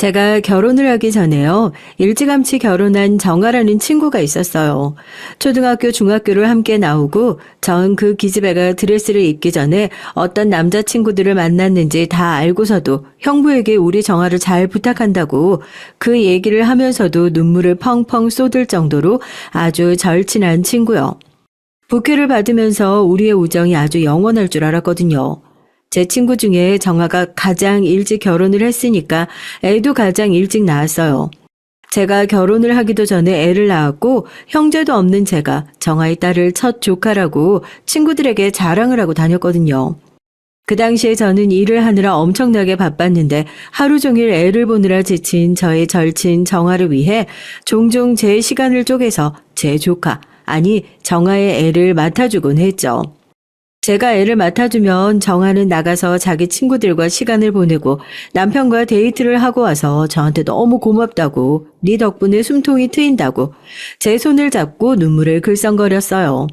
제가 결혼을 하기 전에요. 일찌감치 결혼한 정아라는 친구가 있었어요. 초등학교, 중학교를 함께 나오고 전 그 기집애가 드레스를 입기 전에 어떤 남자친구들을 만났는지 다 알고서도 형부에게 우리 정아를 잘 부탁한다고 그 얘기를 하면서도 눈물을 펑펑 쏟을 정도로 아주 절친한 친구요. 부케를 받으면서 우리의 우정이 아주 영원할 줄 알았거든요. 제 친구 중에 정아가 가장 일찍 결혼을 했으니까 애도 가장 일찍 낳았어요. 제가 결혼을 하기도 전에 애를 낳았고 형제도 없는 제가 정아의 딸을 첫 조카라고 친구들에게 자랑을 하고 다녔거든요. 그 당시에 저는 일을 하느라 엄청나게 바빴는데 하루 종일 애를 보느라 지친 저의 절친 정아를 위해 종종 제 시간을 쪼개서 제 조카, 아니 정아의 애를 맡아주곤 했죠. 제가 애를 맡아주면 정아는 나가서 자기 친구들과 시간을 보내고 남편과 데이트를 하고 와서 저한테 너무 고맙다고 네 덕분에 숨통이 트인다고 제 손을 잡고 눈물을 글썽거렸어요.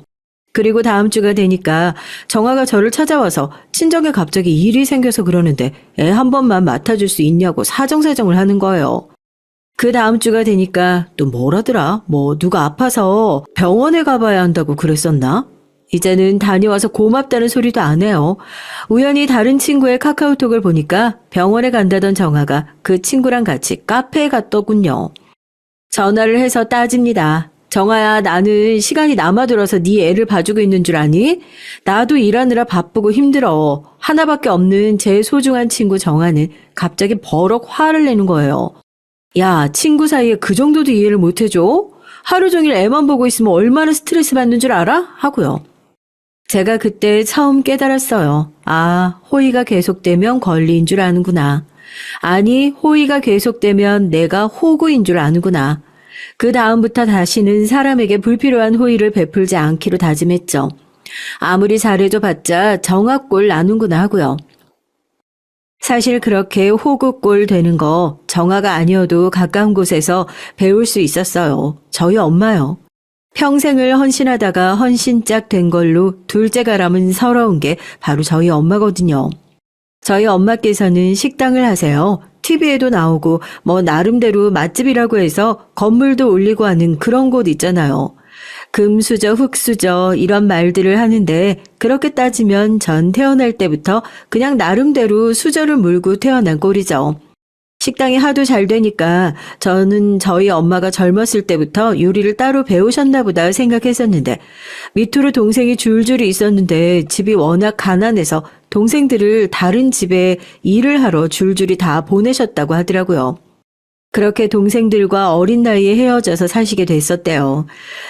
그리고 다음 주가 되니까 정아가 저를 찾아와서 친정에 갑자기 일이 생겨서 그러는데 애 한 번만 맡아줄 수 있냐고 사정사정을 하는 거예요. 그 다음 주가 되니까 또 뭐라더라? 누가 아파서 병원에 가봐야 한다고 그랬었나? 이제는 다녀와서 고맙다는 소리도 안 해요. 우연히 다른 친구의 카카오톡을 보니까 병원에 간다던 정아가 그 친구랑 같이 카페에 갔더군요. 전화를 해서 따집니다. 정아야, 나는 시간이 남아들어서 네 애를 봐주고 있는 줄 아니? 나도 일하느라 바쁘고 힘들어. 하나밖에 없는 제 소중한 친구 정아는 갑자기 버럭 화를 내는 거예요. 야, 친구 사이에 그 정도도 이해를 못 해줘? 하루 종일 애만 보고 있으면 얼마나 스트레스 받는 줄 알아? 하고요. 제가 그때 처음 깨달았어요. 아, 호의가 계속되면 권리인 줄 아는구나. 아니, 호의가 계속되면 내가 호구인 줄 아는구나. 그 다음부터 다시는 사람에게 불필요한 호의를 베풀지 않기로 다짐했죠. 아무리 잘해줘 봤자 정아꼴 나는구나 하고요. 사실 그렇게 호구꼴 되는 거 정아가 아니어도 가까운 곳에서 배울 수 있었어요. 저희 엄마요. 평생을 헌신하다가 헌신짝 된 걸로 둘째가람은 서러운 게 바로 저희 엄마거든요. 저희 엄마께서는 식당을 하세요. TV에도 나오고 나름대로 맛집이라고 해서 건물도 올리고 하는 그런 곳 있잖아요. 금수저, 흙수저 이런 말들을 하는데 그렇게 따지면 전 태어날 때부터 그냥 나름대로 수저를 물고 태어난 꼴이죠. 식당이 하도 잘 되니까 저는 저희 엄마가 젊었을 때부터 요리를 따로 배우셨나 보다 생각했었는데 밑으로 동생이 줄줄이 있었는데 집이 워낙 가난해서 동생들을 다른 집에 일을 하러 줄줄이 다 보내셨다고 하더라고요. 그렇게 동생들과 어린 나이에 헤어져서 사시게 됐었대요.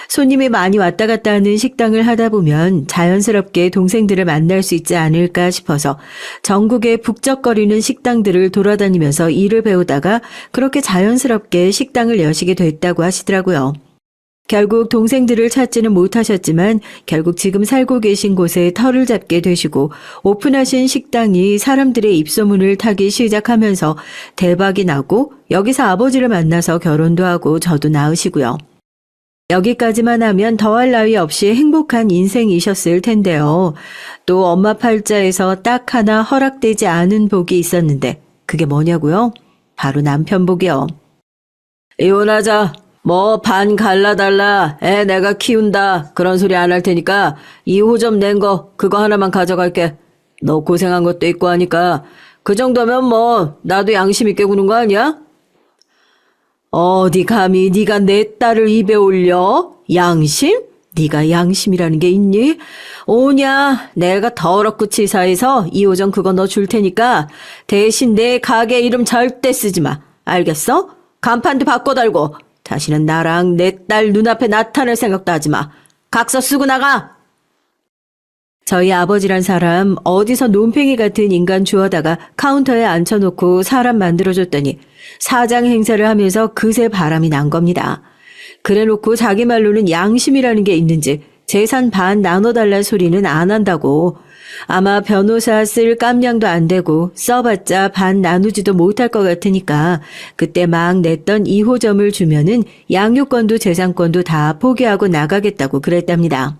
손님이 많이 왔다 갔다 하는 식당을 하다 보면 자연스럽게 동생들을 만날 수 있지 않을까 싶어서 전국의 북적거리는 식당들을 돌아다니면서 일을 배우다가 그렇게 자연스럽게 식당을 여시게 됐다고 하시더라고요. 결국 동생들을 찾지는 못하셨지만 결국 지금 살고 계신 곳에 터를 잡게 되시고 오픈하신 식당이 사람들의 입소문을 타기 시작하면서 대박이 나고 여기서 아버지를 만나서 결혼도 하고 저도 낳으시고요. 여기까지만 하면 더할 나위 없이 행복한 인생이셨을 텐데요. 또 엄마 팔자에서 딱 하나 허락되지 않은 복이 있었는데 그게 뭐냐고요? 바로 남편 복이요. 이혼하자. 반 갈라달라. 애 내가 키운다. 그런 소리 안 할 테니까 2호점 낸 거 그거 하나만 가져갈게. 너 고생한 것도 있고 하니까 그 정도면 나도 양심 있게 구는 거 아니야? 어디 감히 네가 내 딸을 입에 올려? 양심? 네가 양심이라는 게 있니? 오냐, 내가 더럽고 치사해서 2호점 그거 너 줄 테니까 대신 내 가게 이름 절대 쓰지 마. 알겠어? 간판도 바꿔 달고 다시는 나랑 내 딸 눈앞에 나타날 생각도 하지 마. 각서 쓰고 나가! 저희 아버지란 사람 어디서 논팽이 같은 인간 주워다가 카운터에 앉혀놓고 사람 만들어줬더니 사장 행세를 하면서 그새 바람이 난 겁니다. 그래놓고 자기 말로는 양심이라는 게 있는지 재산 반 나눠달란 소리는 안 한다고. 아마 변호사 쓸 깜냥도 안 되고 써봤자 반 나누지도 못할 것 같으니까 그때 막 냈던 2호점을 주면은 양육권도 재산권도 다 포기하고 나가겠다고 그랬답니다.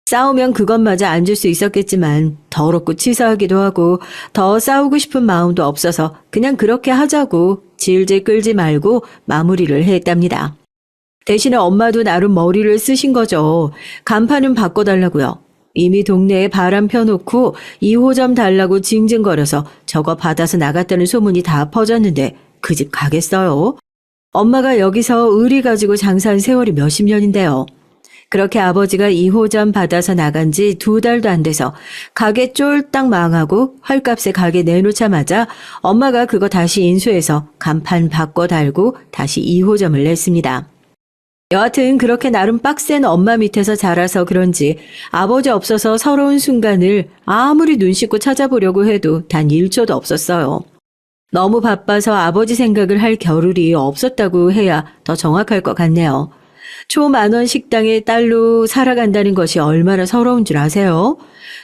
싸우면 그것마저 안 줄 수 있었겠지만 더럽고 치사하기도 하고 더 싸우고 싶은 마음도 없어서 그냥 그렇게 하자고 질질 끌지 말고 마무리를 했답니다. 대신에 엄마도 나름 머리를 쓰신 거죠. 간판은 바꿔달라고요. 이미 동네에 바람 펴놓고 2호점 달라고 징징거려서 저거 받아서 나갔다는 소문이 다 퍼졌는데 그 집 가겠어요? 엄마가 여기서 의리 가지고 장사한 세월이 몇십 년인데요. 그렇게 아버지가 2호점 받아서 나간 지 2달도 안 돼서 가게 쫄딱 망하고 헐값에 가게 내놓자마자 엄마가 그거 다시 인수해서 간판 바꿔 달고 다시 2호점을 냈습니다. 여하튼 그렇게 나름 빡센 엄마 밑에서 자라서 그런지 아버지 없어서 서러운 순간을 아무리 눈 씻고 찾아보려고 해도 단 1초도 없었어요. 너무 바빠서 아버지 생각을 할 겨를이 없었다고 해야 더 정확할 것 같네요. 초만원 식당에 딸로 살아간다는 것이 얼마나 서러운 줄 아세요?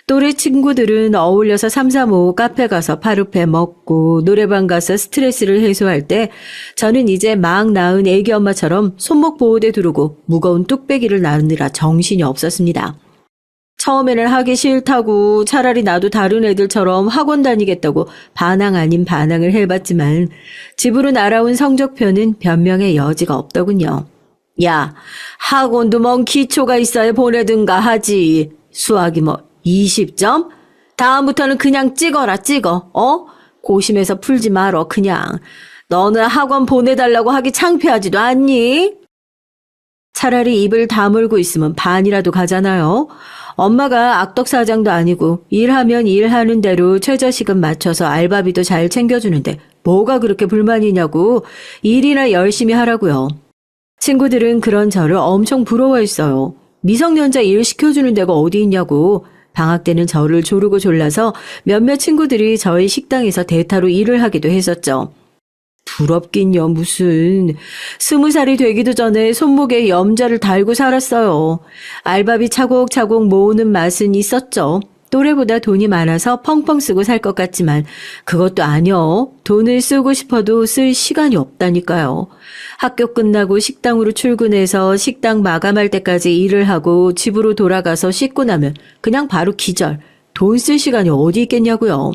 또래 친구들은 어울려서 335 카페 가서 파르페 먹고 노래방 가서 스트레스를 해소할 때 저는 이제 막 낳은 애기 엄마처럼 손목 보호대 두르고 무거운 뚝배기를 나르느라 정신이 없었습니다. 처음에는 하기 싫다고 차라리 나도 다른 애들처럼 학원 다니겠다고 반항 아닌 반항을 해봤지만 집으로 날아온 성적표는 변명의 여지가 없더군요. 야, 학원도 뭔 기초가 있어야 보내든가 하지. 수학이 뭐 20점? 다음부터는 그냥 찍어라 찍어. 고심해서 풀지 말어 그냥. 너는 학원 보내달라고 하기 창피하지도 않니? 차라리 입을 다물고 있으면 반이라도 가잖아요. 엄마가 악덕사장도 아니고 일하면 일하는 대로 최저시급 맞춰서 알바비도 잘 챙겨주는데 뭐가 그렇게 불만이냐고 일이나 열심히 하라고요. 친구들은 그런 저를 엄청 부러워했어요. 미성년자 일 시켜주는 데가 어디 있냐고. 방학 때는 저를 조르고 졸라서 몇몇 친구들이 저희 식당에서 대타로 일을 하기도 했었죠. 부럽긴요 무슨. 20살이 되기도 전에 손목에 염자를 달고 살았어요. 알바비 차곡차곡 모으는 맛은 있었죠. 또래보다 돈이 많아서 펑펑 쓰고 살 것 같지만 그것도 아니요. 돈을 쓰고 싶어도 쓸 시간이 없다니까요. 학교 끝나고 식당으로 출근해서 식당 마감할 때까지 일을 하고 집으로 돌아가서 씻고 나면 그냥 바로 기절. 돈 쓸 시간이 어디 있겠냐고요.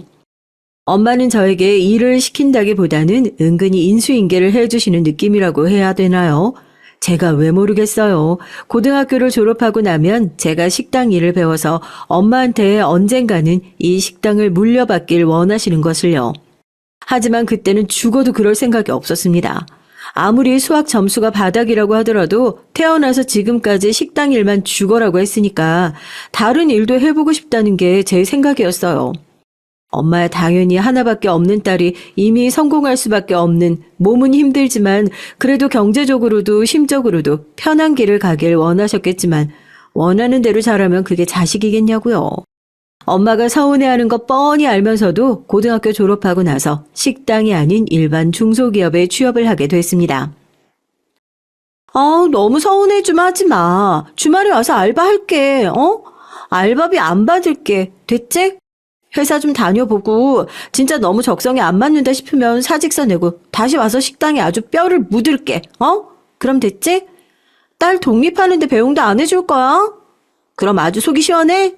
엄마는 저에게 일을 시킨다기보다는 은근히 인수인계를 해주시는 느낌이라고 해야 되나요? 제가 왜 모르겠어요. 고등학교를 졸업하고 나면 제가 식당 일을 배워서 엄마한테 언젠가는 이 식당을 물려받길 원하시는 것을요. 하지만 그때는 죽어도 그럴 생각이 없었습니다. 아무리 수학 점수가 바닥이라고 하더라도 태어나서 지금까지 식당 일만 죽어라고 했으니까 다른 일도 해보고 싶다는 게 제 생각이었어요. 엄마야 당연히 하나밖에 없는 딸이 이미 성공할 수밖에 없는 몸은 힘들지만 그래도 경제적으로도 심적으로도 편한 길을 가길 원하셨겠지만 원하는 대로 자라면 그게 자식이겠냐고요. 엄마가 서운해하는 거 뻔히 알면서도 고등학교 졸업하고 나서 식당이 아닌 일반 중소기업에 취업을 하게 됐습니다. 너무 서운해 좀 하지 마. 주말에 와서 알바할게. 알바비 안 받을게. 됐지? 회사 좀 다녀보고 진짜 너무 적성에 안 맞는다 싶으면 사직서 내고 다시 와서 식당에 아주 뼈를 묻을게. 그럼 됐지? 딸 독립하는데 배웅도 안 해줄 거야? 그럼 아주 속이 시원해?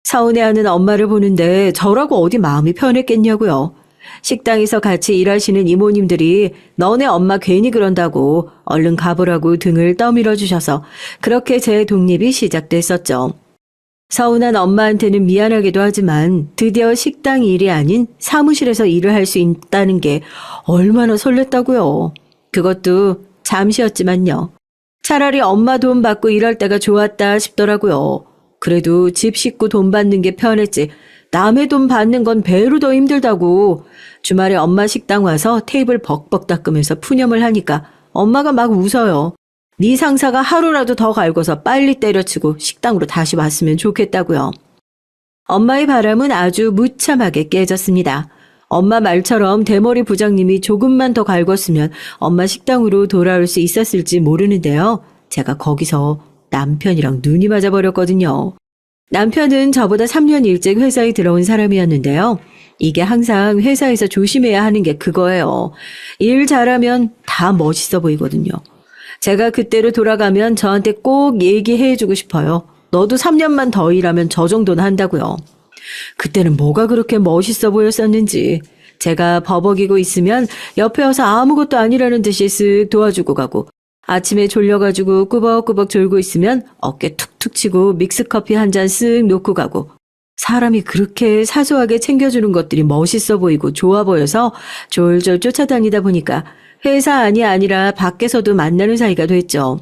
서운해하는 엄마를 보는데 저라고 어디 마음이 편했겠냐고요. 식당에서 같이 일하시는 이모님들이 너네 엄마 괜히 그런다고 얼른 가보라고 등을 떠밀어 주셔서 그렇게 제 독립이 시작됐었죠. 서운한 엄마한테는 미안하기도 하지만 드디어 식당 일이 아닌 사무실에서 일을 할 수 있다는 게 얼마나 설렜다고요. 그것도 잠시였지만요. 차라리 엄마 돈 받고 일할 때가 좋았다 싶더라고요. 그래도 집 식구 돈 받는 게 편했지 남의 돈 받는 건 배로 더 힘들다고. 주말에 엄마 식당 와서 테이블 벅벅 닦으면서 푸념을 하니까 엄마가 막 웃어요. 네 상사가 하루라도 더 갈고서 빨리 때려치고 식당으로 다시 왔으면 좋겠다고요. 엄마의 바람은 아주 무참하게 깨졌습니다. 엄마 말처럼 대머리 부장님이 조금만 더 갈궜으면 엄마 식당으로 돌아올 수 있었을지 모르는데요. 제가 거기서 남편이랑 눈이 맞아버렸거든요. 남편은 저보다 3년 일찍 회사에 들어온 사람이었는데요. 이게 항상 회사에서 조심해야 하는 게 그거예요. 일 잘하면 다 멋있어 보이거든요. 제가 그때로 돌아가면 저한테 꼭 얘기해주고 싶어요. 너도 3년만 더 일하면 저 정도는 한다고요. 그때는 뭐가 그렇게 멋있어 보였었는지 제가 버벅이고 있으면 옆에 와서 아무것도 아니라는 듯이 쓱 도와주고 가고, 아침에 졸려가지고 꾸벅꾸벅 졸고 있으면 어깨 툭툭 치고 믹스커피 한 잔 쓱 놓고 가고, 사람이 그렇게 사소하게 챙겨주는 것들이 멋있어 보이고 좋아 보여서 졸졸 쫓아다니다 보니까 회사 안이 아니라 밖에서도 만나는 사이가 됐죠.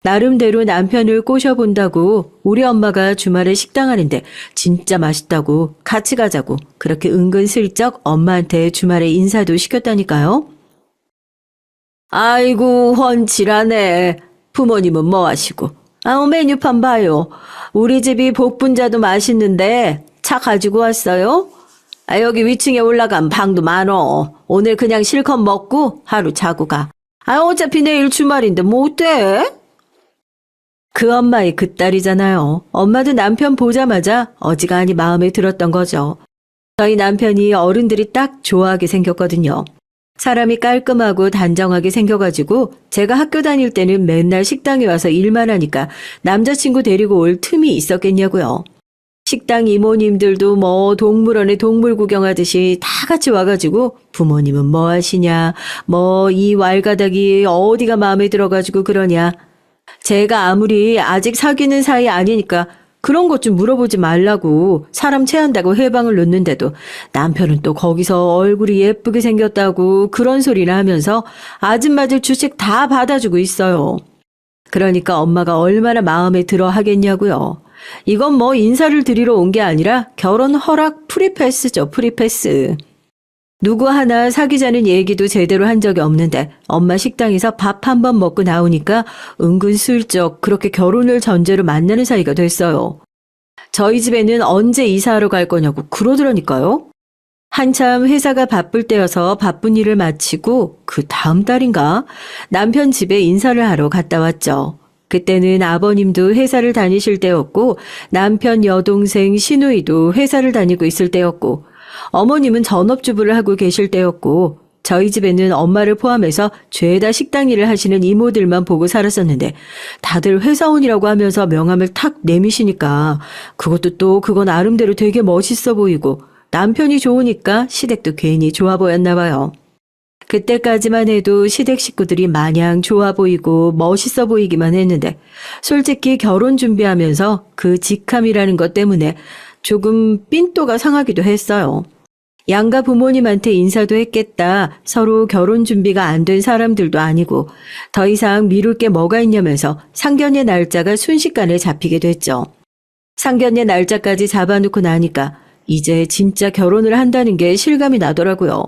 나름대로 남편을 꼬셔본다고 우리 엄마가 주말에 식당 하는데 진짜 맛있다고 같이 가자고 그렇게 은근슬쩍 엄마한테 주말에 인사도 시켰다니까요. 아이고 훤칠하네. 부모님은 뭐 하시고. 메뉴판 봐요. 우리 집이 복분자도 맛있는데 차 가지고 왔어요? 여기 위층에 올라간 방도 많어. 오늘 그냥 실컷 먹고 하루 자고 가. 어차피 내일 주말인데 뭐 어때? 그 엄마의 그 딸이잖아요. 엄마도 남편 보자마자 어지간히 마음에 들었던 거죠. 저희 남편이 어른들이 딱 좋아하게 생겼거든요. 사람이 깔끔하고 단정하게 생겨가지고 제가 학교 다닐 때는 맨날 식당에 와서 일만 하니까 남자친구 데리고 올 틈이 있었겠냐고요. 식당 이모님들도 뭐 동물원에 동물 구경하듯이 다 같이 와가지고 부모님은 뭐 하시냐, 뭐 이 왈가닥이 어디가 마음에 들어가지고 그러냐. 제가 아무리 아직 사귀는 사이 아니니까 그런 것 좀 물어보지 말라고 사람 체한다고 해방을 놓는데도 남편은 또 거기서 얼굴이 예쁘게 생겼다고 그런 소리나 하면서 아줌마들 주식 다 받아주고 있어요. 그러니까 엄마가 얼마나 마음에 들어 하겠냐고요. 이건 뭐 인사를 드리러 온 게 아니라 결혼 허락 프리패스죠, 프리패스. 누구 하나 사귀자는 얘기도 제대로 한 적이 없는데 엄마 식당에서 밥 한 번 먹고 나오니까 은근슬쩍 그렇게 결혼을 전제로 만나는 사이가 됐어요. 저희 집에는 언제 이사하러 갈 거냐고 그러더라니까요. 한참 회사가 바쁠 때여서 바쁜 일을 마치고 그 다음 달인가 남편 집에 인사를 하러 갔다 왔죠. 그때는 아버님도 회사를 다니실 때였고 남편 여동생 시누이도 회사를 다니고 있을 때였고 어머님은 전업주부를 하고 계실 때였고 저희 집에는 엄마를 포함해서 죄다 식당 일을 하시는 이모들만 보고 살았었는데 다들 회사원이라고 하면서 명함을 탁 내미시니까 그것도 또 그거 나름대로 되게 멋있어 보이고 남편이 좋으니까 시댁도 괜히 좋아 보였나 봐요. 그때까지만 해도 시댁 식구들이 마냥 좋아 보이고 멋있어 보이기만 했는데 솔직히 결혼 준비하면서 그 직함이라는 것 때문에 조금 삔또가 상하기도 했어요. 양가 부모님한테 인사도 했겠다. 서로 결혼 준비가 안 된 사람들도 아니고 더 이상 미룰 게 뭐가 있냐면서 상견례 날짜가 순식간에 잡히게 됐죠. 상견례 날짜까지 잡아놓고 나니까 이제 진짜 결혼을 한다는 게 실감이 나더라고요.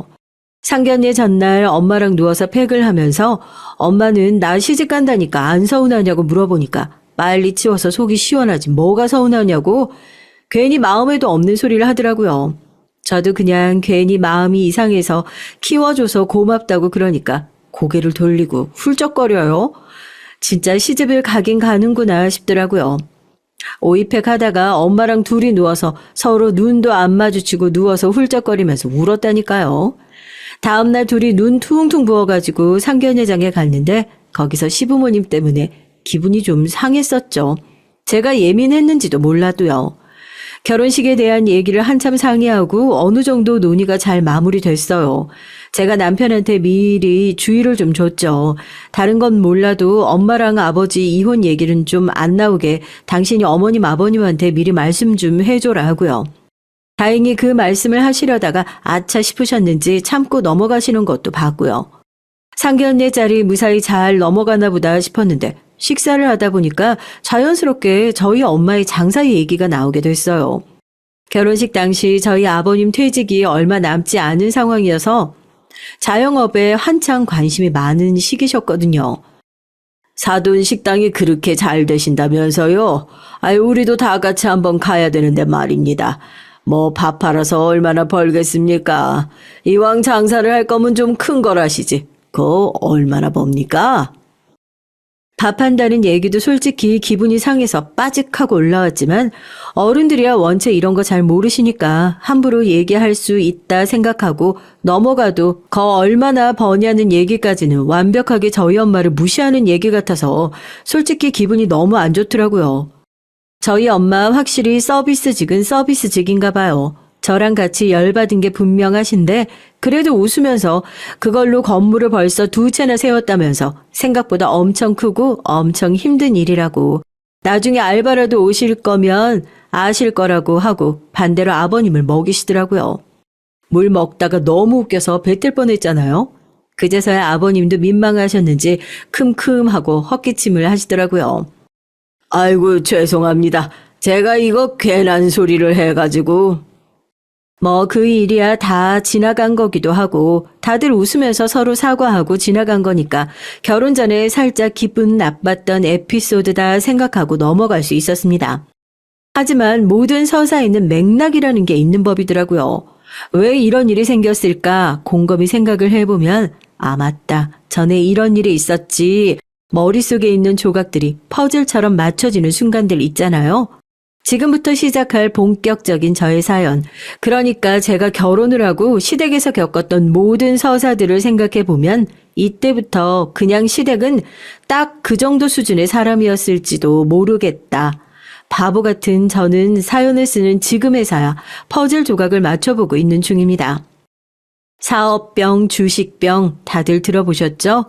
상견례 전날 엄마랑 누워서 팩을 하면서 엄마는 나 시집 간다니까 안 서운하냐고 물어보니까 빨리 치워서 속이 시원하지 뭐가 서운하냐고 괜히 마음에도 없는 소리를 하더라고요. 저도 그냥 괜히 마음이 이상해서 키워줘서 고맙다고 그러니까 고개를 돌리고 훌쩍거려요. 진짜 시집을 가긴 가는구나 싶더라고요. 오이팩 하다가 엄마랑 둘이 누워서 서로 눈도 안 마주치고 누워서 훌쩍거리면서 울었다니까요. 다음날 둘이 눈 퉁퉁 부어가지고 상견례장에 갔는데 거기서 시부모님 때문에 기분이 좀 상했었죠. 제가 예민했는지도 몰라도요. 결혼식에 대한 얘기를 한참 상의하고 어느 정도 논의가 잘 마무리됐어요. 제가 남편한테 미리 주의를 좀 줬죠. 다른 건 몰라도 엄마랑 아버지 이혼 얘기는 좀 안 나오게 당신이 어머님 아버님한테 미리 말씀 좀 해줘라 하고요. 다행히 그 말씀을 하시려다가 아차 싶으셨는지 참고 넘어가시는 것도 봤고요. 상견례 자리 무사히 잘 넘어가나 보다 싶었는데 식사를 하다 보니까 자연스럽게 저희 엄마의 장사 얘기가 나오게 됐어요. 결혼식 당시 저희 아버님 퇴직이 얼마 남지 않은 상황이어서 자영업에 한창 관심이 많은 시기셨거든요. 사돈 식당이 그렇게 잘 되신다면서요? 우리도 다 같이 한번 가야 되는데 말입니다. 뭐 밥 팔아서 얼마나 벌겠습니까? 이왕 장사를 할 거면 좀 큰 걸 하시지. 그거 얼마나 법니까? 밥 한다는 얘기도 솔직히 기분이 상해서 빠직하고 올라왔지만 어른들이야 원체 이런 거 잘 모르시니까 함부로 얘기할 수 있다 생각하고 넘어가도 거 얼마나 버냐는 얘기까지는 완벽하게 저희 엄마를 무시하는 얘기 같아서 솔직히 기분이 너무 안 좋더라고요. 저희 엄마 확실히 서비스직은 서비스직인가 봐요. 저랑 같이 열받은 게 분명하신데 그래도 웃으면서 그걸로 건물을 벌써 2채나 세웠다면서 생각보다 엄청 크고 엄청 힘든 일이라고. 나중에 알바라도 오실 거면 아실 거라고 하고 반대로 아버님을 먹이시더라고요. 물 먹다가 너무 웃겨서 뱉을 뻔했잖아요. 그제서야 아버님도 민망하셨는지 큼큼하고 헛기침을 하시더라고요. 아이고 죄송합니다. 제가 이거 괜한 소리를 해가지고. 뭐 그 일이야 다 지나간 거기도 하고 다들 웃으면서 서로 사과하고 지나간 거니까 결혼 전에 살짝 기분 나빴던 에피소드다 생각하고 넘어갈 수 있었습니다. 하지만 모든 서사에는 맥락이라는 게 있는 법이더라고요. 왜 이런 일이 생겼을까 곰곰이 생각을 해보면 아 맞다 전에 이런 일이 있었지 머릿속에 있는 조각들이 퍼즐처럼 맞춰지는 순간들 있잖아요. 지금부터 시작할 본격적인 저의 사연. 그러니까 제가 결혼을 하고 시댁에서 겪었던 모든 서사들을 생각해 보면 이때부터 그냥 시댁은 딱 그 정도 수준의 사람이었을지도 모르겠다. 바보 같은 저는 사연을 쓰는 지금에서야 퍼즐 조각을 맞춰보고 있는 중입니다. 사업병, 주식병 다들 들어보셨죠?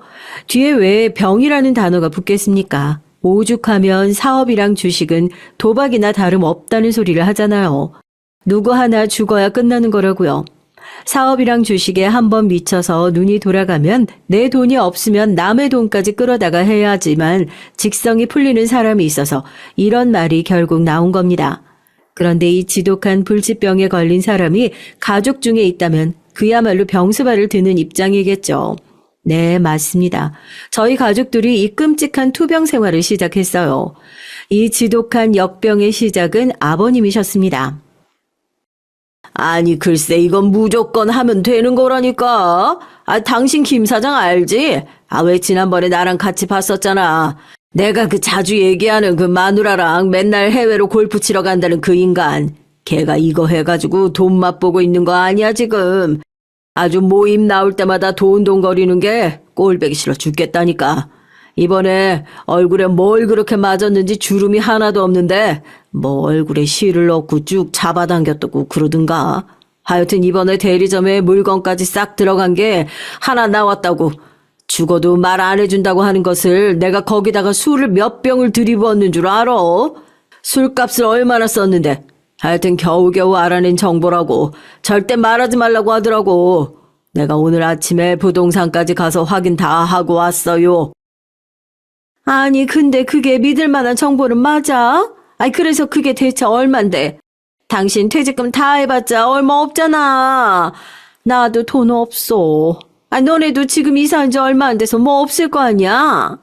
뒤에 왜 병이라는 단어가 붙겠습니까? 오죽하면 사업이랑 주식은 도박이나 다름없다는 소리를 하잖아요. 누구 하나 죽어야 끝나는 거라고요. 사업이랑 주식에 한번 미쳐서 눈이 돌아가면 내 돈이 없으면 남의 돈까지 끌어다가 해야지만 직성이 풀리는 사람이 있어서 이런 말이 결국 나온 겁니다. 그런데 이 지독한 불치병에 걸린 사람이 가족 중에 있다면 그야말로 병수발을 드는 입장이겠죠. 네, 맞습니다. 저희 가족들이 이 끔찍한 투병 생활을 시작했어요. 이 지독한 역병의 시작은 아버님이셨습니다. 아니 글쎄 이건 무조건 하면 되는 거라니까. 당신 김 사장 알지? 왜 지난번에 나랑 같이 봤었잖아. 내가 그 자주 얘기하는 그 마누라랑 맨날 해외로 골프 치러 간다는 그 인간. 걔가 이거 해가지고 돈 맛보고 있는 거 아니야 지금. 아주 모임 나올 때마다 돈돈거리는 게 꼴보기 싫어 죽겠다니까. 이번에 얼굴에 뭘 그렇게 맞았는지 주름이 하나도 없는데 뭐 얼굴에 실을 넣고 쭉 잡아당겼다고 그러든가. 하여튼 이번에 대리점에 물건까지 싹 들어간 게 하나 나왔다고. 죽어도 말 안 해준다고 하는 것을 내가 거기다가 술을 몇 병을 들이부었는 줄 알아? 술값을 얼마나 썼는데. 하여튼 겨우겨우 알아낸 정보라고. 절대 말하지 말라고 하더라고. 내가 오늘 아침에 부동산까지 가서 확인 다 하고 왔어요. 아니 근데 그게 믿을 만한 정보는 맞아? 그래서 그게 대체 얼만데? 당신 퇴직금 다 해봤자 얼마 없잖아. 나도 돈 없어. 너네도 지금 이사한 지 얼마 안 돼서 뭐 없을 거 아니야?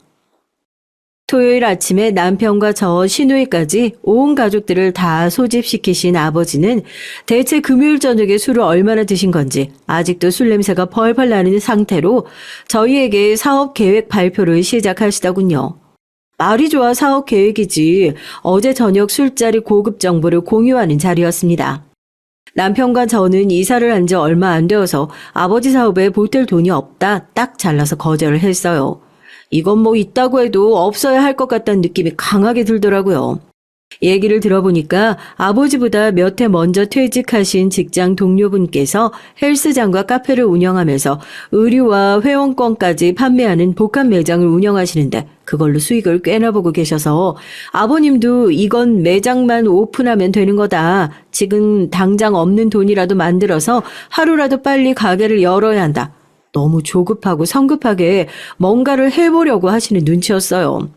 토요일 아침에 남편과 저 시누이까지 온 가족들을 다 소집시키신 아버지는 대체 금요일 저녁에 술을 얼마나 드신 건지 아직도 술 냄새가 펄펄 나는 상태로 저희에게 사업 계획 발표를 시작하시더군요. 말이 좋아 사업 계획이지 어제 저녁 술자리 고급 정보를 공유하는 자리였습니다. 남편과 저는 이사를 한 지 얼마 안 되어서 아버지 사업에 보탤 돈이 없다 딱 잘라서 거절을 했어요. 이건 뭐 있다고 해도 없어야 할 것 같다는 느낌이 강하게 들더라고요. 얘기를 들어보니까 아버지보다 몇 해 먼저 퇴직하신 직장 동료분께서 헬스장과 카페를 운영하면서 의류와 회원권까지 판매하는 복합 매장을 운영하시는데 그걸로 수익을 꽤나 보고 계셔서 아버님도 이건 매장만 오픈하면 되는 거다. 지금 당장 없는 돈이라도 만들어서 하루라도 빨리 가게를 열어야 한다. 너무 조급하고 성급하게 뭔가를 해보려고 하시는 눈치였어요.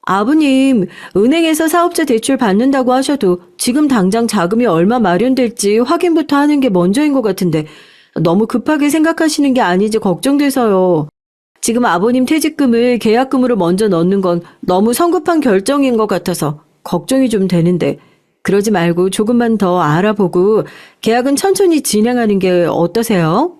아버님, 은행에서 사업자 대출 받는다고 하셔도 지금 당장 자금이 얼마 마련될지 확인부터 하는 게 먼저인 것 같은데 너무 급하게 생각하시는 게 아니지 걱정돼서요. 지금 아버님 퇴직금을 계약금으로 먼저 넣는 건 너무 성급한 결정인 것 같아서 걱정이 좀 되는데 그러지 말고 조금만 더 알아보고 계약은 천천히 진행하는 게 어떠세요?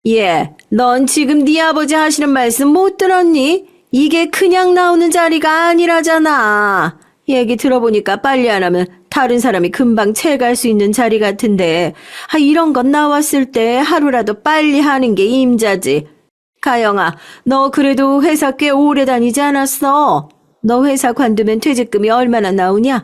예, 넌 지금 네 아버지 하시는 말씀 못 들었니? 이게 그냥 나오는 자리가 아니라잖아. 얘기 들어보니까 빨리 안 하면 다른 사람이 금방 채갈 수 있는 자리 같은데 이런 건 나왔을 때 하루라도 빨리 하는 게 임자지. 가영아, 너 그래도 회사 꽤 오래 다니지 않았어? 너 회사 관두면 퇴직금이 얼마나 나오냐?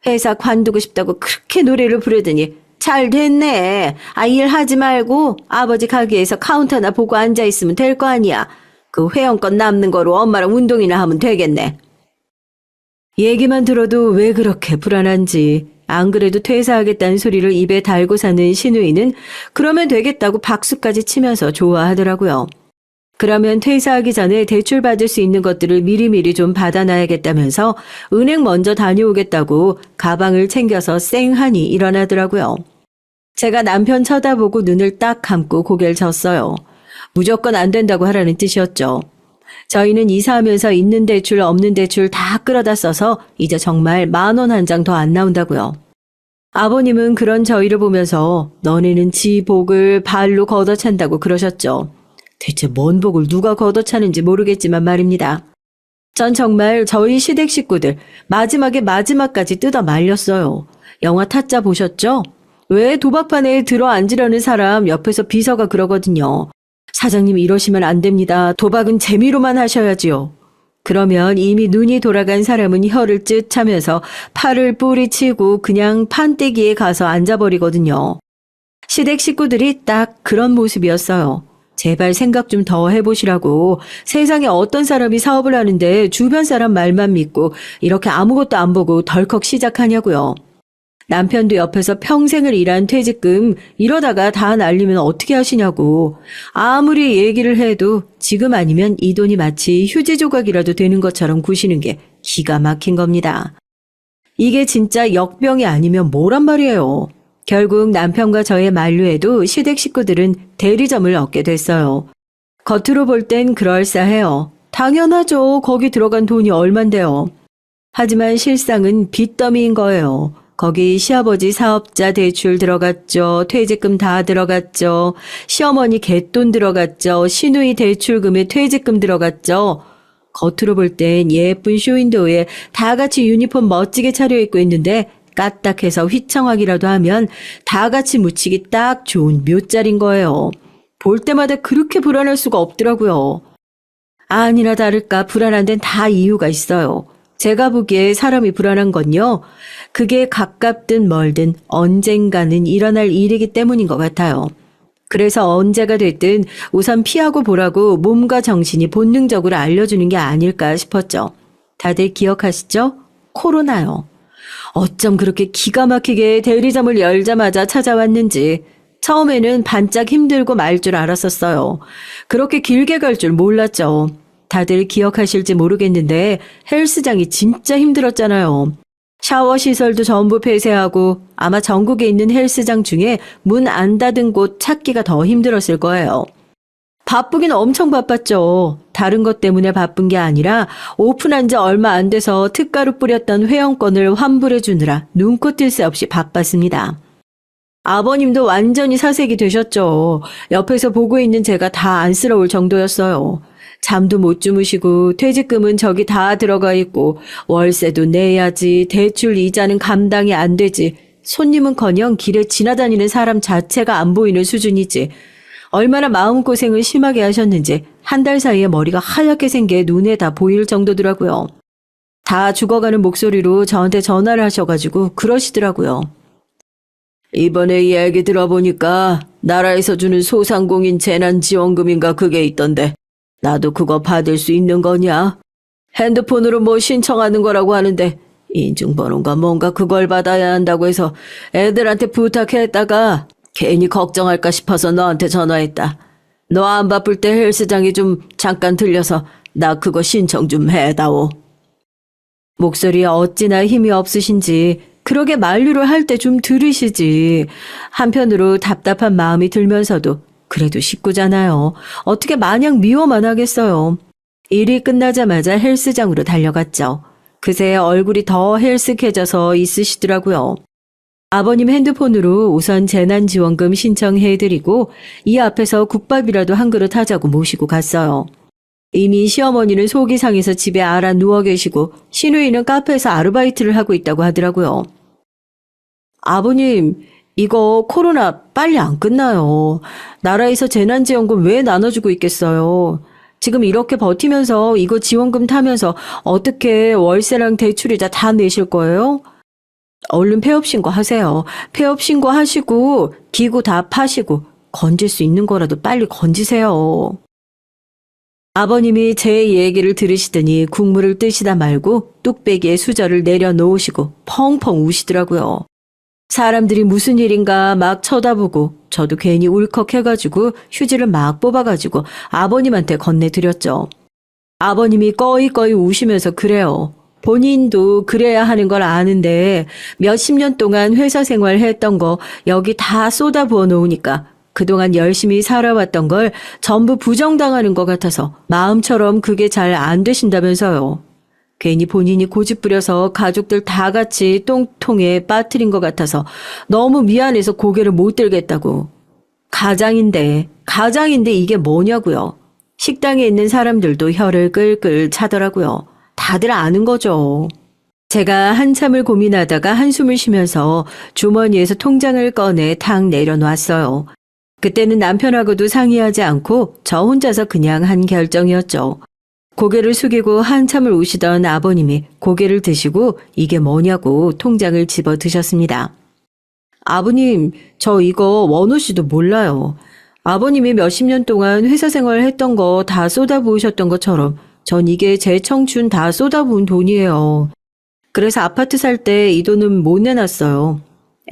회사 관두고 싶다고 그렇게 노래를 부르더니 잘 됐네. 일하지 말고 아버지 가게에서 카운터나 보고 앉아있으면 될 거 아니야. 그 회원권 남는 거로 엄마랑 운동이나 하면 되겠네. 얘기만 들어도 왜 그렇게 불안한지, 안 그래도 퇴사하겠다는 소리를 입에 달고 사는 신우이는 그러면 되겠다고 박수까지 치면서 좋아하더라고요. 그러면 퇴사하기 전에 대출 받을 수 있는 것들을 미리미리 좀 받아놔야겠다면서 은행 먼저 다녀오겠다고 가방을 챙겨서 쌩하니 일어나더라고요. 제가 남편 쳐다보고 눈을 딱 감고 고개를 졌어요. 무조건 안 된다고 하라는 뜻이었죠. 저희는 이사하면서 있는 대출 없는 대출 다 끌어다 써서 이제 정말 10,000원 한 장 더 안 나온다고요. 아버님은 그런 저희를 보면서 너네는 지 복을 발로 걷어찬다고 그러셨죠. 대체 뭔 복을 누가 걷어차는지 모르겠지만 말입니다. 전 정말 저희 시댁 식구들 마지막까지 뜯어 말렸어요. 영화 타짜 보셨죠? 왜 도박판에 들어 앉으려는 사람 옆에서 비서가 그러거든요. 사장님 이러시면 안 됩니다. 도박은 재미로만 하셔야지요. 그러면 이미 눈이 돌아간 사람은 혀를 쯧 차면서 팔을 뿌리치고 그냥 판때기에 가서 앉아버리거든요. 시댁 식구들이 딱 그런 모습이었어요. 제발 생각 좀 더 해보시라고. 세상에 어떤 사람이 사업을 하는데 주변 사람 말만 믿고 이렇게 아무것도 안 보고 덜컥 시작하냐고요. 남편도 옆에서 평생을 일한 퇴직금 이러다가 다 날리면 어떻게 하시냐고. 아무리 얘기를 해도 지금 아니면 이 돈이 마치 휴지 조각이라도 되는 것처럼 구시는 게 기가 막힌 겁니다. 이게 진짜 역병이 아니면 뭐란 말이에요. 결국 남편과 저의 만류에도 시댁 식구들은 대리점을 얻게 됐어요. 겉으로 볼 땐 그럴싸해요. 당연하죠. 거기 들어간 돈이 얼만데요. 하지만 실상은 빚더미인 거예요. 거기 시아버지 사업자 대출 들어갔죠. 퇴직금 다 들어갔죠. 시어머니 갯돈 들어갔죠. 시누이 대출금에 퇴직금 들어갔죠. 겉으로 볼 땐 예쁜 쇼윈도우에 다 같이 유니폼 멋지게 차려입고 있는데 까딱해서 휘청하기라도 하면 다 같이 묻히기 딱 좋은 묘짤인 거예요. 볼 때마다 그렇게 불안할 수가 없더라고요. 아니나 다를까 불안한 데는 다 이유가 있어요. 제가 보기에 사람이 불안한 건요. 그게 가깝든 멀든 언젠가는 일어날 일이기 때문인 것 같아요. 그래서 언제가 됐든 우선 피하고 보라고 몸과 정신이 본능적으로 알려주는 게 아닐까 싶었죠. 다들 기억하시죠? 코로나요. 어쩜 그렇게 기가 막히게 대리점을 열자마자 찾아왔는지 처음에는 반짝 힘들고 말 줄 알았었어요. 그렇게 길게 갈 줄 몰랐죠. 다들 기억하실지 모르겠는데 헬스장이 진짜 힘들었잖아요. 샤워 시설도 전부 폐쇄하고 아마 전국에 있는 헬스장 중에 문 안 닫은 곳 찾기가 더 힘들었을 거예요. 바쁘긴 엄청 바빴죠. 다른 것 때문에 바쁜 게 아니라 오픈한 지 얼마 안 돼서 특가로 뿌렸던 회원권을 환불해 주느라 눈코 뜰 새 없이 바빴습니다. 아버님도 완전히 사색이 되셨죠. 옆에서 보고 있는 제가 다 안쓰러울 정도였어요. 잠도 못 주무시고 퇴직금은 저기 다 들어가 있고 월세도 내야지 대출 이자는 감당이 안 되지 손님은커녕 길에 지나다니는 사람 자체가 안 보이는 수준이지 얼마나 마음고생을 심하게 하셨는지 한 달 사이에 머리가 하얗게 생겨 눈에 다 보일 정도더라고요. 다 죽어가는 목소리로 저한테 전화를 하셔가지고 그러시더라고요. 이번에 이야기 들어보니까 나라에서 주는 소상공인 재난지원금인가 그게 있던데 나도 그거 받을 수 있는 거냐? 핸드폰으로 뭐 신청하는 거라고 하는데 인증번호인가 뭔가 그걸 받아야 한다고 해서 애들한테 부탁했다가 괜히 걱정할까 싶어서 너한테 전화했다. 너 안 바쁠 때 헬스장에 좀 잠깐 들려서 나 그거 신청 좀 해다오. 목소리에 어찌나 힘이 없으신지 그러게 만류를 할 때 좀 들으시지. 한편으로 답답한 마음이 들면서도 그래도 식구잖아요. 어떻게 마냥 미워만 하겠어요. 일이 끝나자마자 헬스장으로 달려갔죠. 그새 얼굴이 더 헬쓱해져서 있으시더라고요. 아버님 핸드폰으로 우선 재난지원금 신청해드리고 이 앞에서 국밥이라도 한 그릇 하자고 모시고 갔어요. 이미 시어머니는 속이 상해서 집에 알아 누워 계시고 시누이는 카페에서 아르바이트를 하고 있다고 하더라고요. 아버님, 이거 코로나 빨리 안 끝나요. 나라에서 재난지원금 왜 나눠주고 있겠어요. 지금 이렇게 버티면서 이거 지원금 타면서 어떻게 월세랑 대출이자 다 내실 거예요? 얼른 폐업 신고하세요. 폐업 신고하시고 기구 다 파시고 건질 수 있는 거라도 빨리 건지세요. 아버님이 제 얘기를 들으시더니 국물을 뜨시다 말고 뚝배기에 수저를 내려놓으시고 펑펑 우시더라고요. 사람들이 무슨 일인가 막 쳐다보고 저도 괜히 울컥해가지고 휴지를 막 뽑아가지고 아버님한테 건네드렸죠. 아버님이 꺼이꺼이 우시면서 그래요. 본인도 그래야 하는 걸 아는데 몇십 년 동안 회사 생활 했던 거 여기 다 쏟아부어 놓으니까 그동안 열심히 살아왔던 걸 전부 부정당하는 것 같아서 마음처럼 그게 잘 안 되신다면서요. 괜히 본인이 고집부려서 가족들 다 같이 똥통에 빠뜨린 것 같아서 너무 미안해서 고개를 못 들겠다고. 가장인데 이게 뭐냐고요. 식당에 있는 사람들도 혀를 끌끌 차더라고요. 다들 아는 거죠. 제가 한참을 고민하다가 한숨을 쉬면서 주머니에서 통장을 꺼내 탁 내려놨어요. 그때는 남편하고도 상의하지 않고 저 혼자서 그냥 한 결정이었죠. 고개를 숙이고 한참을 우시던 아버님이 고개를 드시고 이게 뭐냐고 통장을 집어 드셨습니다. 아버님, 저 이거 원호 씨도 몰라요. 아버님이 몇십 년 동안 회사 생활 했던 거 다 쏟아부으셨던 것처럼 전 이게 제 청춘 다 쏟아부은 돈이에요. 그래서 아파트 살 때 이 돈은 못 내놨어요.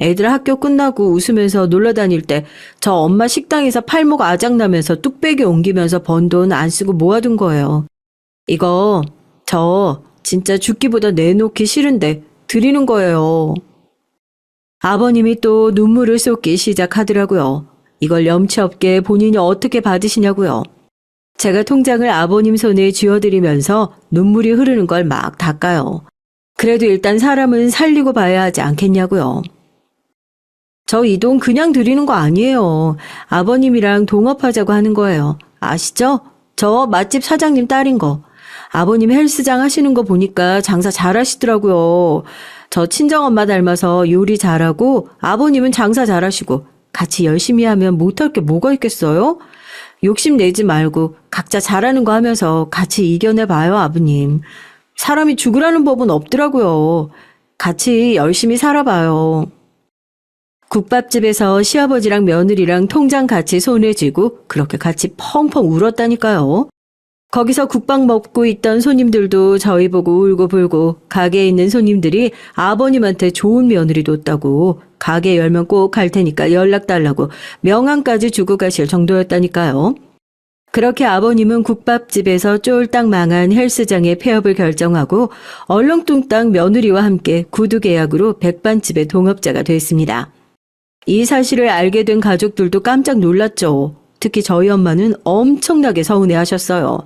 애들 학교 끝나고 웃으면서 놀러 다닐 때 저 엄마 식당에서 팔목 아작나면서 뚝배기 옮기면서 번 돈 안 쓰고 모아둔 거예요. 이거 저 진짜 죽기보다 내놓기 싫은데 드리는 거예요. 아버님이 또 눈물을 쏟기 시작하더라고요. 이걸 염치 없게 본인이 어떻게 받으시냐고요. 제가 통장을 아버님 손에 쥐어드리면서 눈물이 흐르는 걸 막 닦아요. 그래도 일단 사람은 살리고 봐야 하지 않겠냐고요. 저 이 돈 그냥 드리는 거 아니에요. 아버님이랑 동업하자고 하는 거예요. 아시죠? 저 맛집 사장님 딸인 거. 아버님 헬스장 하시는 거 보니까 장사 잘하시더라고요. 저 친정엄마 닮아서 요리 잘하고 아버님은 장사 잘하시고 같이 열심히 하면 못할 게 뭐가 있겠어요? 욕심내지 말고 각자 잘하는 거 하면서 같이 이겨내봐요, 아버님. 사람이 죽으라는 법은 없더라고요. 같이 열심히 살아봐요. 국밥집에서 시아버지랑 며느리랑 통장 같이 손에 쥐고 그렇게 같이 펑펑 울었다니까요. 거기서 국밥 먹고 있던 손님들도 저희 보고 울고불고 가게에 있는 손님들이 아버님한테 좋은 며느리 뒀다고 가게 열면 꼭 갈 테니까 연락 달라고 명함까지 주고 가실 정도였다니까요. 그렇게 아버님은 국밥집에서 쫄딱 망한 헬스장의 폐업을 결정하고 얼렁뚱땅 며느리와 함께 구두 계약으로 백반집의 동업자가 됐습니다. 이 사실을 알게 된 가족들도 깜짝 놀랐죠. 특히 저희 엄마는 엄청나게 서운해하셨어요.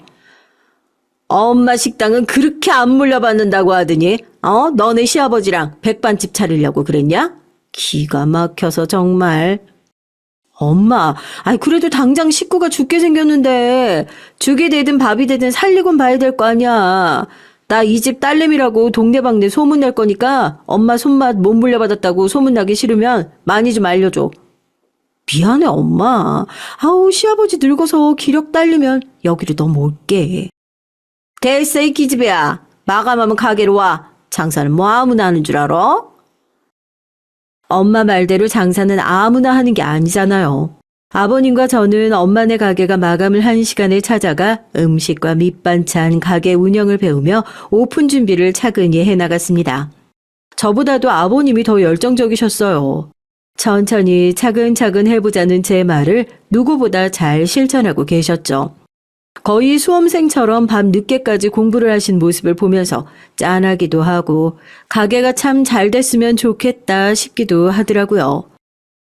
엄마 식당은 그렇게 안 물려받는다고 하더니 너네 시아버지랑 백반집 차리려고 그랬냐? 기가 막혀서 정말. 엄마, 그래도 당장 식구가 죽게 생겼는데 죽이 되든 밥이 되든 살리곤 봐야 될 거 아니야. 나 이 집 딸내미라고 동네방네 소문낼 거니까 엄마 손맛 못 물려받았다고 소문나기 싫으면 많이 좀 알려줘. 미안해 엄마. 아우 시아버지 늙어서 기력 딸리면 여기로 넘어올게. 됐어 이 기집애야. 마감하면 가게로 와. 장사는 뭐 아무나 하는 줄 알아? 엄마 말대로 장사는 아무나 하는 게 아니잖아요. 아버님과 저는 엄마네 가게가 마감을 한 시간에 찾아가 음식과 밑반찬, 가게 운영을 배우며 오픈 준비를 차근히 해나갔습니다. 저보다도 아버님이 더 열정적이셨어요. 천천히 차근차근 해보자는 제 말을 누구보다 잘 실천하고 계셨죠. 거의 수험생처럼 밤 늦게까지 공부를 하신 모습을 보면서 짠하기도 하고 가게가 참 잘 됐으면 좋겠다 싶기도 하더라고요.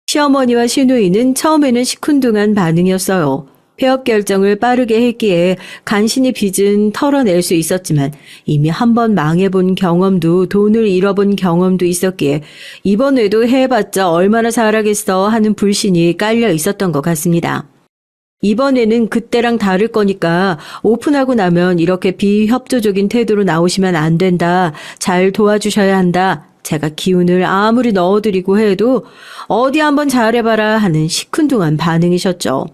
시어머니와 시누이는 처음에는 시큰둥한 반응이었어요. 폐업 결정을 빠르게 했기에 간신히 빚은 털어낼 수 있었지만 이미 한 번 망해본 경험도 돈을 잃어본 경험도 있었기에 이번 회도 해봤자 얼마나 잘하겠어 하는 불신이 깔려 있었던 것 같습니다. 이번에는 그때랑 다를 거니까 오픈하고 나면 이렇게 비협조적인 태도로 나오시면 안 된다. 잘 도와주셔야 한다. 제가 기운을 아무리 넣어드리고 해도 어디 한번 잘해봐라 하는 시큰둥한 반응이셨죠.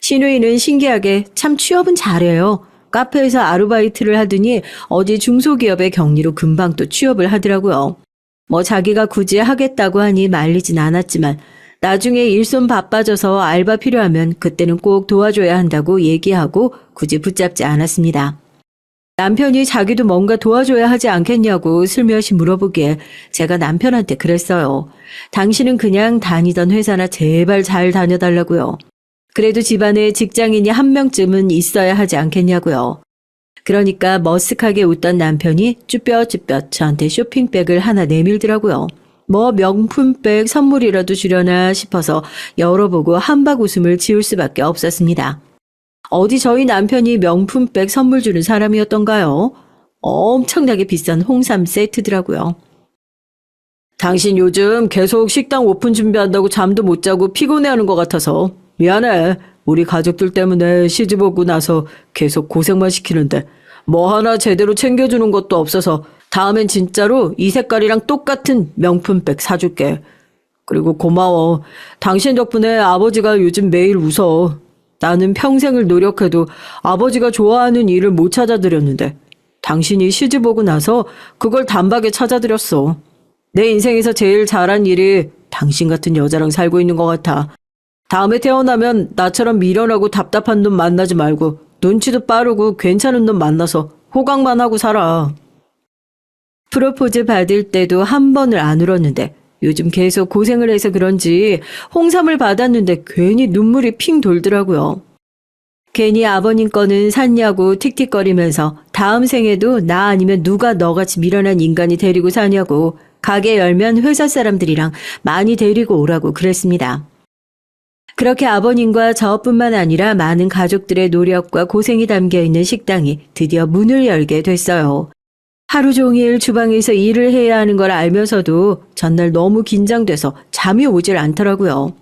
시누이는 신기하게 참 취업은 잘해요. 카페에서 아르바이트를 하더니 어디 중소기업의 격리로 금방 또 취업을 하더라고요. 뭐 자기가 굳이 하겠다고 하니 말리진 않았지만 나중에 일손 바빠져서 알바 필요하면 그때는 꼭 도와줘야 한다고 얘기하고 굳이 붙잡지 않았습니다. 남편이 자기도 뭔가 도와줘야 하지 않겠냐고 슬며시 물어보기에 제가 남편한테 그랬어요. 당신은 그냥 다니던 회사나 제발 잘 다녀달라고요. 그래도 집안에 직장인이 한 명쯤은 있어야 하지 않겠냐고요. 그러니까 머쓱하게 웃던 남편이 쭈뼛쭈뼛 저한테 쇼핑백을 하나 내밀더라고요. 뭐 명품백 선물이라도 주려나 싶어서 열어보고 한박 웃음을 지을 수밖에 없었습니다. 어디 저희 남편이 명품백 선물 주는 사람이었던가요? 엄청나게 비싼 홍삼 세트더라고요. 당신 요즘 계속 식당 오픈 준비한다고 잠도 못 자고 피곤해하는 것 같아서 미안해. 우리 가족들 때문에 시집 오고 나서 계속 고생만 시키는데 뭐 하나 제대로 챙겨주는 것도 없어서 다음엔 진짜로 이 색깔이랑 똑같은 명품백 사줄게. 그리고 고마워. 당신 덕분에 아버지가 요즘 매일 웃어. 나는 평생을 노력해도 아버지가 좋아하는 일을 못 찾아드렸는데 당신이 시집 오고 나서 그걸 단박에 찾아드렸어. 내 인생에서 제일 잘한 일이 당신 같은 여자랑 살고 있는 것 같아. 다음에 태어나면 나처럼 미련하고 답답한 놈 만나지 말고 눈치도 빠르고 괜찮은 놈 만나서 호강만 하고 살아. 프로포즈 받을 때도 한 번을 안 울었는데 요즘 계속 고생을 해서 그런지 홍삼을 받았는데 괜히 눈물이 핑 돌더라고요. 괜히 아버님 거는 샀냐고 틱틱거리면서 다음 생에도 나 아니면 누가 너같이 미련한 인간이 데리고 사냐고 가게 열면 회사 사람들이랑 많이 데리고 오라고 그랬습니다. 그렇게 아버님과 저뿐만 아니라 많은 가족들의 노력과 고생이 담겨 있는 식당이 드디어 문을 열게 됐어요. 하루 종일 주방에서 일을 해야 하는 걸 알면서도 전날 너무 긴장돼서 잠이 오질 않더라고요.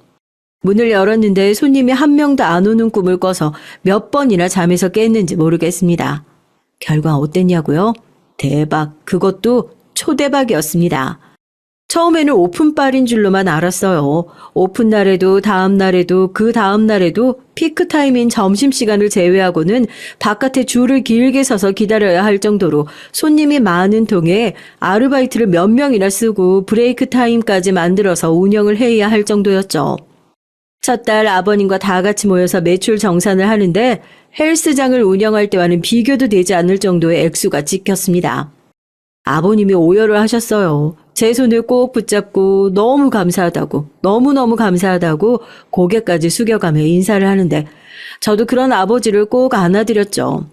문을 열었는데 손님이 한 명도 안 오는 꿈을 꿔서 몇 번이나 잠에서 깼는지 모르겠습니다. 결과 어땠냐고요? 대박, 그것도 초대박이었습니다. 처음에는 오픈빨인 줄로만 알았어요. 오픈 날에도 다음 날에도 그 다음 날에도 피크 타임인 점심시간을 제외하고는 바깥에 줄을 길게 서서 기다려야 할 정도로 손님이 많은 통에 아르바이트를 몇 명이나 쓰고 브레이크 타임까지 만들어서 운영을 해야 할 정도였죠. 첫 달 아버님과 다 같이 모여서 매출 정산을 하는데 헬스장을 운영할 때와는 비교도 되지 않을 정도의 액수가 찍혔습니다. 아버님이 오열을 하셨어요. 제 손을 꼭 붙잡고 너무 감사하다고, 너무너무 감사하다고 고개까지 숙여가며 인사를 하는데 저도 그런 아버지를 꼭 안아드렸죠.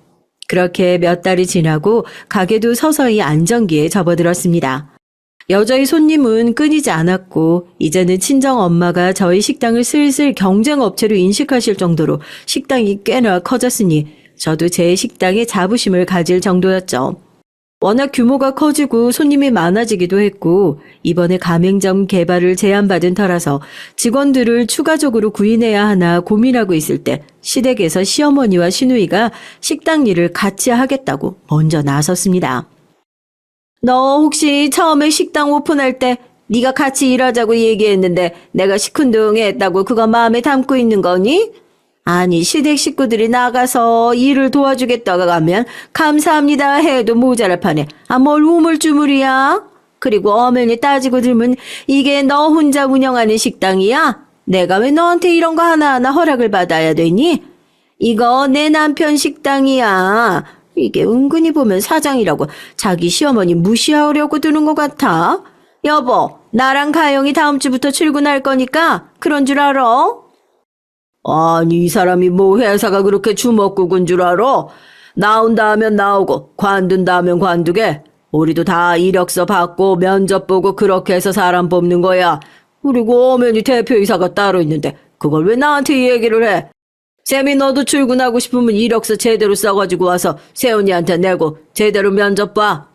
그렇게 몇 달이 지나고 가게도 서서히 안정기에 접어들었습니다. 여자의 손님은 끊이지 않았고 이제는 친정엄마가 저희 식당을 슬슬 경쟁업체로 인식하실 정도로 식당이 꽤나 커졌으니 저도 제 식당에 자부심을 가질 정도였죠. 워낙 규모가 커지고 손님이 많아지기도 했고 이번에 가맹점 개발을 제안받은 터라서 직원들을 추가적으로 구인해야 하나 고민하고 있을 때 시댁에서 시어머니와 시누이가 식당 일을 같이 하겠다고 먼저 나섰습니다. 너 혹시 처음에 식당 오픈할 때 네가 같이 일하자고 얘기했는데 내가 시큰둥했다고 그거 마음에 담고 있는 거니? 아니 시댁 식구들이 나가서 일을 도와주겠다고 하면 감사합니다 해도 모자랄 판에 뭘 우물쭈물이야? 그리고 엄연히 따지고 들면 이게 너 혼자 운영하는 식당이야? 내가 왜 너한테 이런 거 하나하나 허락을 받아야 되니? 이거 내 남편 식당이야. 이게 은근히 보면 사장이라고 자기 시어머니 무시하려고 드는 것 같아. 여보, 나랑 가영이 다음 주부터 출근할 거니까 그런 줄 알아? 아니 이 사람이 뭐 회사가 그렇게 주먹국인 줄 알아? 나온다 하면 나오고 관둔다 하면 관두게. 우리도 다 이력서 받고 면접 보고 그렇게 해서 사람 뽑는 거야. 그리고 엄연히 대표이사가 따로 있는데 그걸 왜 나한테 이 얘기를 해? 쌤이 너도 출근하고 싶으면 이력서 제대로 써가지고 와서 세훈이한테 내고 제대로 면접 봐.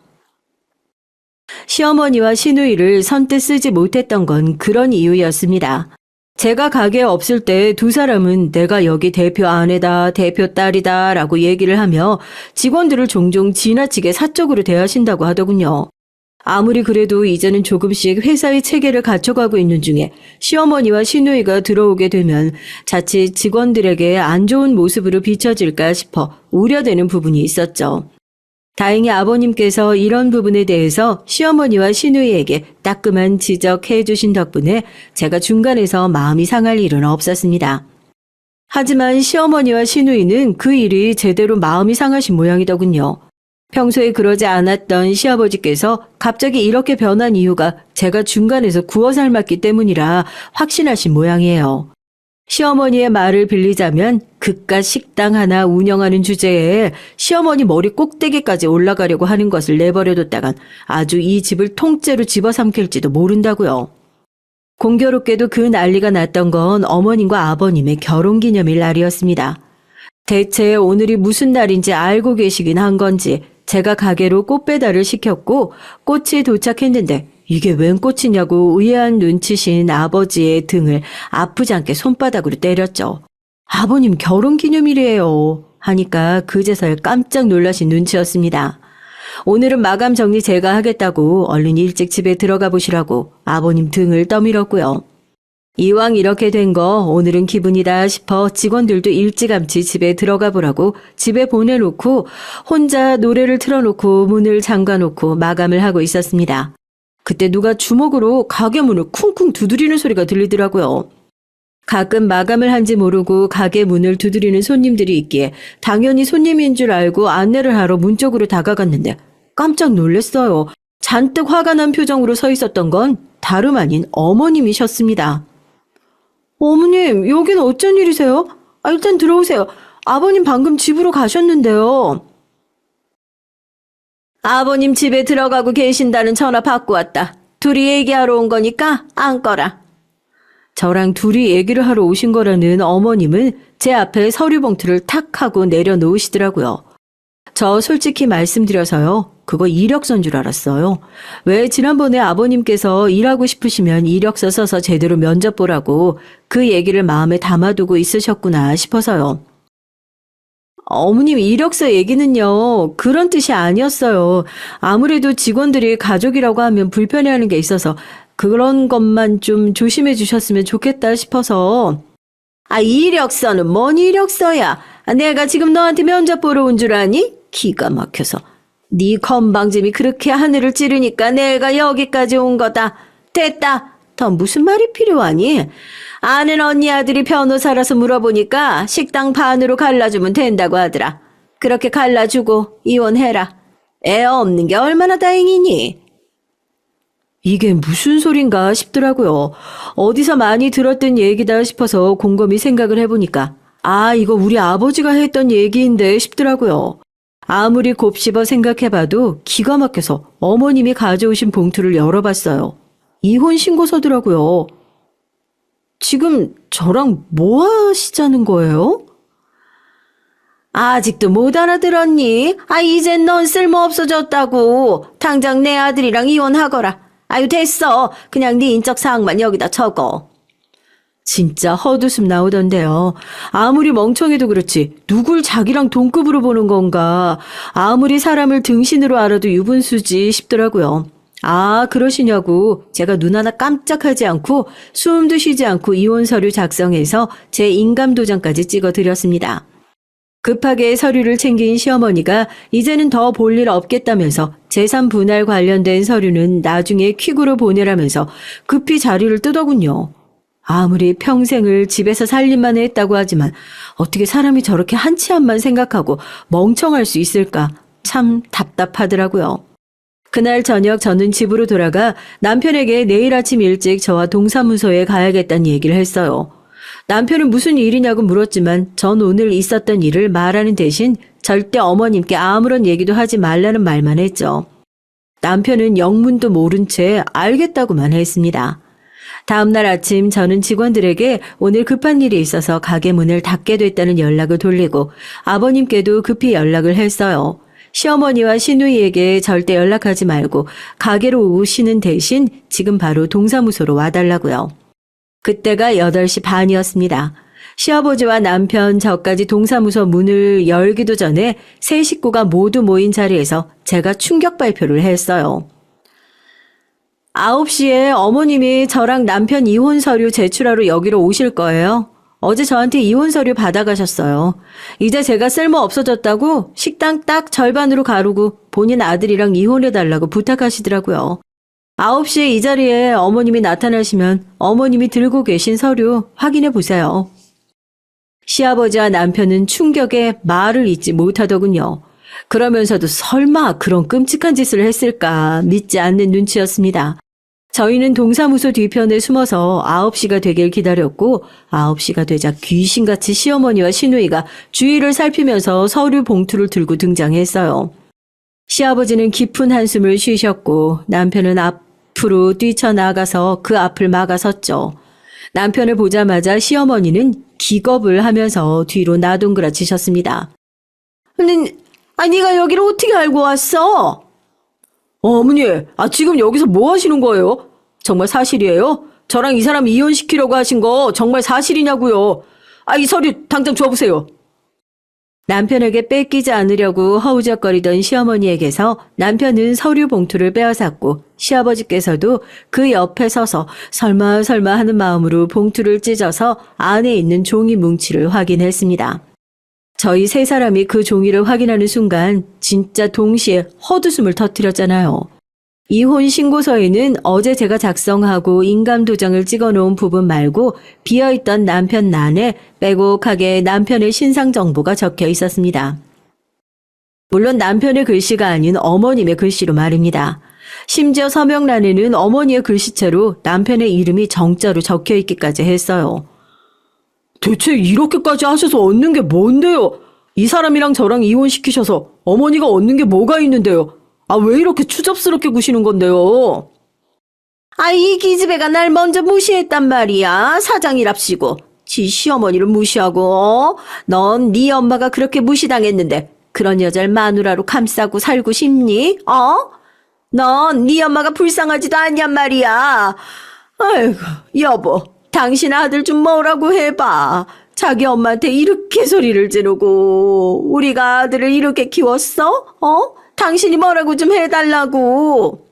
시어머니와 시누이를 선뜻 쓰지 못했던 건 그런 이유였습니다. 제가 가게에 없을 때 두 사람은 내가 여기 대표 아내다, 대표 딸이다 라고 얘기를 하며 직원들을 종종 지나치게 사적으로 대하신다고 하더군요. 아무리 그래도 이제는 조금씩 회사의 체계를 갖춰가고 있는 중에 시어머니와 시누이가 들어오게 되면 자칫 직원들에게 안 좋은 모습으로 비춰질까 싶어 우려되는 부분이 있었죠. 다행히 아버님께서 이런 부분에 대해서 시어머니와 시누이에게 따끔한 지적해 주신 덕분에 제가 중간에서 마음이 상할 일은 없었습니다. 하지만 시어머니와 시누이는 그 일이 제대로 마음이 상하신 모양이더군요. 평소에 그러지 않았던 시아버지께서 갑자기 이렇게 변한 이유가 제가 중간에서 구워 삶았기 때문이라 확신하신 모양이에요. 시어머니의 말을 빌리자면 그깟 식당 하나 운영하는 주제에 시어머니 머리 꼭대기까지 올라가려고 하는 것을 내버려뒀다간 아주 이 집을 통째로 집어삼킬지도 모른다고요. 공교롭게도 그 난리가 났던 건 어머님과 아버님의 결혼기념일 날이었습니다. 대체 오늘이 무슨 날인지 알고 계시긴 한 건지 제가 가게로 꽃 배달을 시켰고 꽃이 도착했는데 이게 웬 꽃이냐고 의아한 눈치신 아버지의 등을 아프지 않게 손바닥으로 때렸죠. 아버님 결혼기념일이에요 하니까 그제서야 깜짝 놀라신 눈치였습니다. 오늘은 마감 정리 제가 하겠다고 얼른 일찍 집에 들어가 보시라고 아버님 등을 떠밀었고요. 이왕 이렇게 된 거 오늘은 기분이다 싶어 직원들도 일찌감치 집에 들어가 보라고 집에 보내놓고 혼자 노래를 틀어놓고 문을 잠가놓고 마감을 하고 있었습니다. 그때 누가 주먹으로 가게 문을 쿵쿵 두드리는 소리가 들리더라고요. 가끔 마감을 한지 모르고 가게 문을 두드리는 손님들이 있기에 당연히 손님인 줄 알고 안내를 하러 문 쪽으로 다가갔는데 깜짝 놀랐어요. 잔뜩 화가 난 표정으로 서 있었던 건 다름 아닌 어머님이셨습니다. 어머님, 여기는 어쩐 일이세요? 일단 들어오세요. 아버님 방금 집으로 가셨는데요. 아버님 집에 들어가고 계신다는 전화 받고 왔다. 둘이 얘기하러 온 거니까 앉거라. 저랑 둘이 얘기를 하러 오신 거라는 어머님은 제 앞에 서류 봉투를 탁 하고 내려놓으시더라고요. 저 솔직히 말씀드려서요. 그거 이력서인 줄 알았어요. 왜 지난번에 아버님께서 일하고 싶으시면 이력서 써서 제대로 면접 보라고 그 얘기를 마음에 담아두고 있으셨구나 싶어서요. 어머님 이력서 얘기는요. 그런 뜻이 아니었어요. 아무래도 직원들이 가족이라고 하면 불편해하는 게 있어서 그런 것만 좀 조심해 주셨으면 좋겠다 싶어서. 이력서는 뭔 이력서야? 내가 지금 너한테 면접 보러 온 줄 아니? 기가 막혀서. 네 건방짐이 그렇게 하늘을 찌르니까 내가 여기까지 온 거다. 됐다. 더 무슨 말이 필요하니? 아는 언니 아들이 변호사라서 물어보니까 식당 반으로 갈라주면 된다고 하더라. 그렇게 갈라주고 이혼해라. 애 없는 게 얼마나 다행이니? 이게 무슨 소린가 싶더라고요. 어디서 많이 들었던 얘기다 싶어서 곰곰이 생각을 해보니까 이거 우리 아버지가 했던 얘기인데 싶더라고요. 아무리 곱씹어 생각해봐도 기가 막혀서 어머님이 가져오신 봉투를 열어봤어요. 이혼 신고서더라고요. 지금 저랑 뭐 하시자는 거예요? 아직도 못 알아들었니? 이젠 넌 쓸모 없어졌다고. 당장 내 아들이랑 이혼하거라. 됐어. 그냥 네 인적사항만 여기다 적어. 진짜 헛웃음 나오던데요. 아무리 멍청해도 그렇지 누굴 자기랑 동급으로 보는 건가. 아무리 사람을 등신으로 알아도 유분수지 싶더라고요. 그러시냐고 제가 눈 하나 깜짝하지 않고 숨도 쉬지 않고 이혼 서류 작성해서 제 인감도장까지 찍어드렸습니다. 급하게 서류를 챙긴 시어머니가 이제는 더 볼 일 없겠다면서 재산 분할 관련된 서류는 나중에 퀵으로 보내라면서 급히 자리를 뜨더군요. 아무리 평생을 집에서 살림만 했다고 하지만 어떻게 사람이 저렇게 한치 앞만 생각하고 멍청할 수 있을까 참 답답하더라고요. 그날 저녁 저는 집으로 돌아가 남편에게 내일 아침 일찍 저와 동사무소에 가야겠다는 얘기를 했어요. 남편은 무슨 일이냐고 물었지만 전 오늘 있었던 일을 말하는 대신 절대 어머님께 아무런 얘기도 하지 말라는 말만 했죠. 남편은 영문도 모른 채 알겠다고만 했습니다. 다음날 아침 저는 직원들에게 오늘 급한 일이 있어서 가게 문을 닫게 됐다는 연락을 돌리고 아버님께도 급히 연락을 했어요. 시어머니와 시누이에게 절대 연락하지 말고 가게로 오시는 대신 지금 바로 동사무소로 와달라고요. 그때가 8시 반이었습니다. 시아버지와 남편, 저까지 동사무소 문을 열기도 전에 세 식구가 모두 모인 자리에서 제가 충격 발표를 했어요. 9시에 어머님이 저랑 남편 이혼 서류 제출하러 여기로 오실 거예요. 어제 저한테 이혼 서류 받아가셨어요. 이제 제가 쓸모 없어졌다고 식당 딱 절반으로 가르고 본인 아들이랑 이혼해달라고 부탁하시더라고요. 9시에 이 자리에 어머님이 나타나시면 어머님이 들고 계신 서류 확인해 보세요. 시아버지와 남편은 충격에 말을 잇지 못하더군요. 그러면서도 설마 그런 끔찍한 짓을 했을까 믿지 않는 눈치였습니다. 저희는 동사무소 뒤편에 숨어서 9시가 되길 기다렸고 9시가 되자 귀신같이 시어머니와 시누이가 주위를 살피면서 서류 봉투를 들고 등장했어요. 시아버지는 깊은 한숨을 쉬셨고 남편은 앞으로 뛰쳐나가서 그 앞을 막아섰죠. 남편을 보자마자 시어머니는 기겁을 하면서 뒤로 나동그라치셨습니다. 네가 여기를 어떻게 알고 왔어? 어머니, 지금 여기서 뭐 하시는 거예요? 정말 사실이에요? 저랑 이 사람 이혼시키려고 하신 거 정말 사실이냐고요? 이 서류 당장 줘보세요. 남편에게 뺏기지 않으려고 허우적거리던 시어머니에게서 남편은 서류 봉투를 빼앗았고 시아버지께서도 그 옆에 서서 설마 하는 마음으로 봉투를 찢어서 안에 있는 종이 뭉치를 확인했습니다. 저희 세 사람이 그 종이를 확인하는 순간 진짜 동시에 헛웃음을 터뜨렸잖아요. 이혼 신고서에는 어제 제가 작성하고 인감도장을 찍어놓은 부분 말고 비어있던 남편 난에 빼곡하게 남편의 신상 정보가 적혀 있었습니다. 물론 남편의 글씨가 아닌 어머님의 글씨로 말입니다. 심지어 서명란에는 어머니의 글씨체로 남편의 이름이 정자로 적혀 있기까지 했어요. 대체 이렇게까지 하셔서 얻는 게 뭔데요? 이 사람이랑 저랑 이혼시키셔서 어머니가 얻는 게 뭐가 있는데요? 왜 이렇게 추잡스럽게 구시는 건데요? 이 기집애가 날 먼저 무시했단 말이야. 사장이랍시고. 지 시어머니를 무시하고. 넌 네 엄마가 그렇게 무시당했는데 그런 여자를 마누라로 감싸고 살고 싶니? 넌 네 엄마가 불쌍하지도 않냔 말이야. 아이고, 여보. 당신 아들 좀 뭐라고 해봐. 자기 엄마한테 이렇게 소리를 지르고 우리가 아들을 이렇게 키웠어? 당신이 뭐라고 좀 해달라고.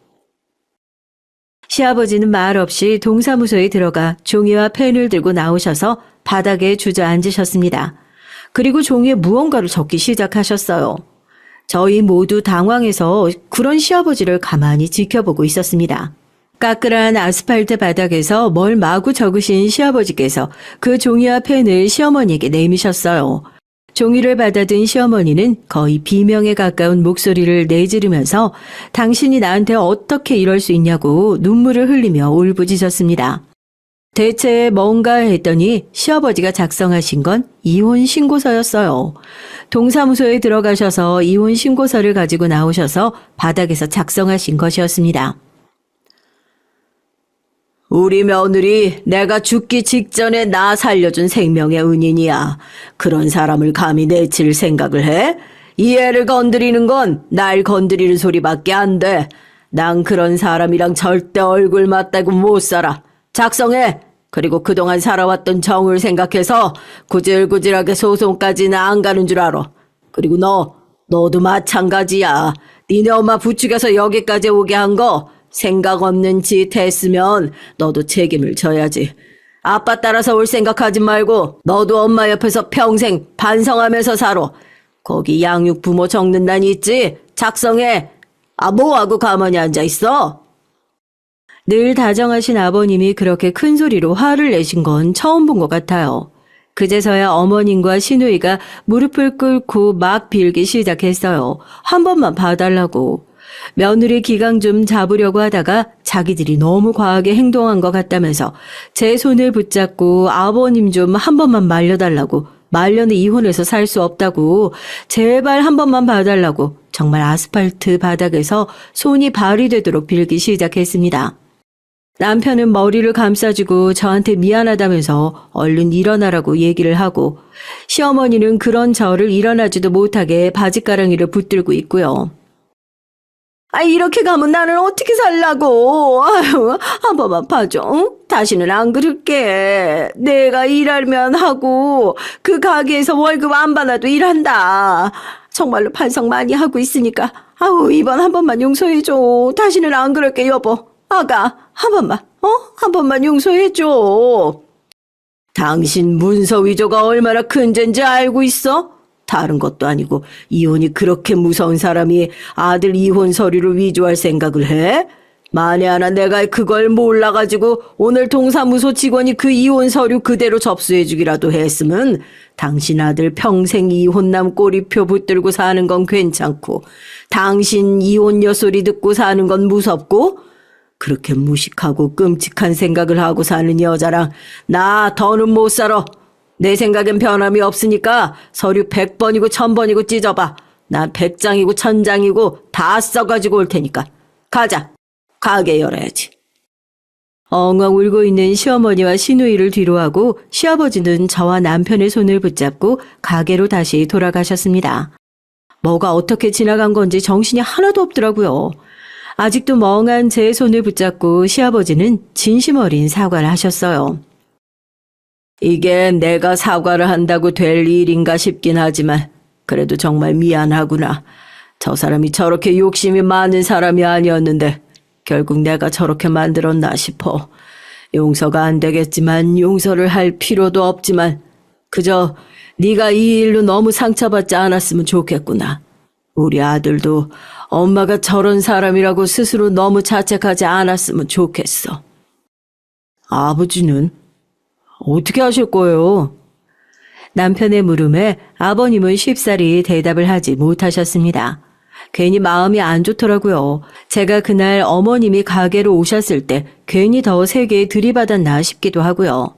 시아버지는 말없이 동사무소에 들어가 종이와 펜을 들고 나오셔서 바닥에 주저앉으셨습니다. 그리고 종이에 무언가를 적기 시작하셨어요. 저희 모두 당황해서 그런 시아버지를 가만히 지켜보고 있었습니다. 까끌한 아스팔트 바닥에서 뭘 마구 적으신 시아버지께서 그 종이와 펜을 시어머니에게 내미셨어요. 종이를 받아든 시어머니는 거의 비명에 가까운 목소리를 내지르면서 당신이 나한테 어떻게 이럴 수 있냐고 눈물을 흘리며 울부짖었습니다. 대체 뭔가 했더니 시아버지가 작성하신 건 이혼 신고서였어요. 동사무소에 들어가셔서 이혼 신고서를 가지고 나오셔서 바닥에서 작성하신 것이었습니다. 우리 며느리 내가 죽기 직전에 나 살려준 생명의 은인이야. 그런 사람을 감히 내칠 생각을 해? 이 애를 건드리는 건 날 건드리는 소리밖에 안 돼. 난 그런 사람이랑 절대 얼굴 맞대고 못 살아. 작성해. 그리고 그동안 살아왔던 정을 생각해서 구질구질하게 소송까지는 안 가는 줄 알아. 그리고 너도 마찬가지야. 니네 엄마 부추겨서 여기까지 오게 한 거 생각 없는 짓 했으면 너도 책임을 져야지. 아빠 따라서 올 생각하지 말고 너도 엄마 옆에서 평생 반성하면서 살아. 거기 양육 부모 적는 난 있지? 작성해. 뭐하고 가만히 앉아있어? 늘 다정하신 아버님이 그렇게 큰 소리로 화를 내신 건 처음 본 것 같아요. 그제서야 어머님과 시누이가 무릎을 꿇고 막 빌기 시작했어요. 한 번만 봐달라고. 며느리 기강 좀 잡으려고 하다가 자기들이 너무 과하게 행동한 것 같다면서 제 손을 붙잡고 아버님 좀 한 번만 말려달라고, 말려는 이혼해서 살 수 없다고, 제발 한 번만 봐달라고 정말 아스팔트 바닥에서 손이 발이 되도록 빌기 시작했습니다. 남편은 머리를 감싸주고 저한테 미안하다면서 얼른 일어나라고 얘기를 하고, 시어머니는 그런 저를 일어나지도 못하게 바지가랑이를 붙들고 있고요. 이렇게 가면 나는 어떻게 살라고. 한 번만 봐줘. 응? 다시는 안 그럴게. 내가 일하면 하고 그 가게에서 월급 안 받아도 일한다. 정말로 반성 많이 하고 있으니까 이번 한 번만 용서해줘. 다시는 안 그럴게 여보. 아가 한 번만 한 번만 용서해줘. 당신 문서 위조가 얼마나 큰 죄인지 알고 있어? 다른 것도 아니고 이혼이 그렇게 무서운 사람이 아들 이혼 서류를 위조할 생각을 해? 만에 하나 내가 그걸 몰라가지고 오늘 동사무소 직원이 그 이혼 서류 그대로 접수해주기라도 했으면 당신 아들 평생 이혼남 꼬리표 붙들고 사는 건 괜찮고 당신 이혼녀 소리 듣고 사는 건 무섭고 그렇게 무식하고 끔찍한 생각을 하고 사는 여자랑 나 더는 못 살아. 내 생각엔 변함이 없으니까 서류 100번이고 1000번이고 찢어봐. 난 100장이고 1000장이고 다 써가지고 올 테니까. 가자. 가게 열어야지. 엉엉 울고 있는 시어머니와 시누이를 뒤로하고 시아버지는 저와 남편의 손을 붙잡고 가게로 다시 돌아가셨습니다. 뭐가 어떻게 지나간 건지 정신이 하나도 없더라고요. 아직도 멍한 제 손을 붙잡고 시아버지는 진심 어린 사과를 하셨어요. 이게 내가 사과를 한다고 될 일인가 싶긴 하지만 그래도 정말 미안하구나. 저 사람이 저렇게 욕심이 많은 사람이 아니었는데 결국 내가 저렇게 만들었나 싶어. 용서가 안 되겠지만 용서를 할 필요도 없지만 그저 네가 이 일로 너무 상처받지 않았으면 좋겠구나. 우리 아들도 엄마가 저런 사람이라고 스스로 너무 자책하지 않았으면 좋겠어. 아버지는 어떻게 하실 거예요? 남편의 물음에 아버님은 쉽사리 대답을 하지 못하셨습니다. 괜히 마음이 안 좋더라고요. 제가 그날 어머님이 가게로 오셨을 때 괜히 더 세게 들이받았나 싶기도 하고요.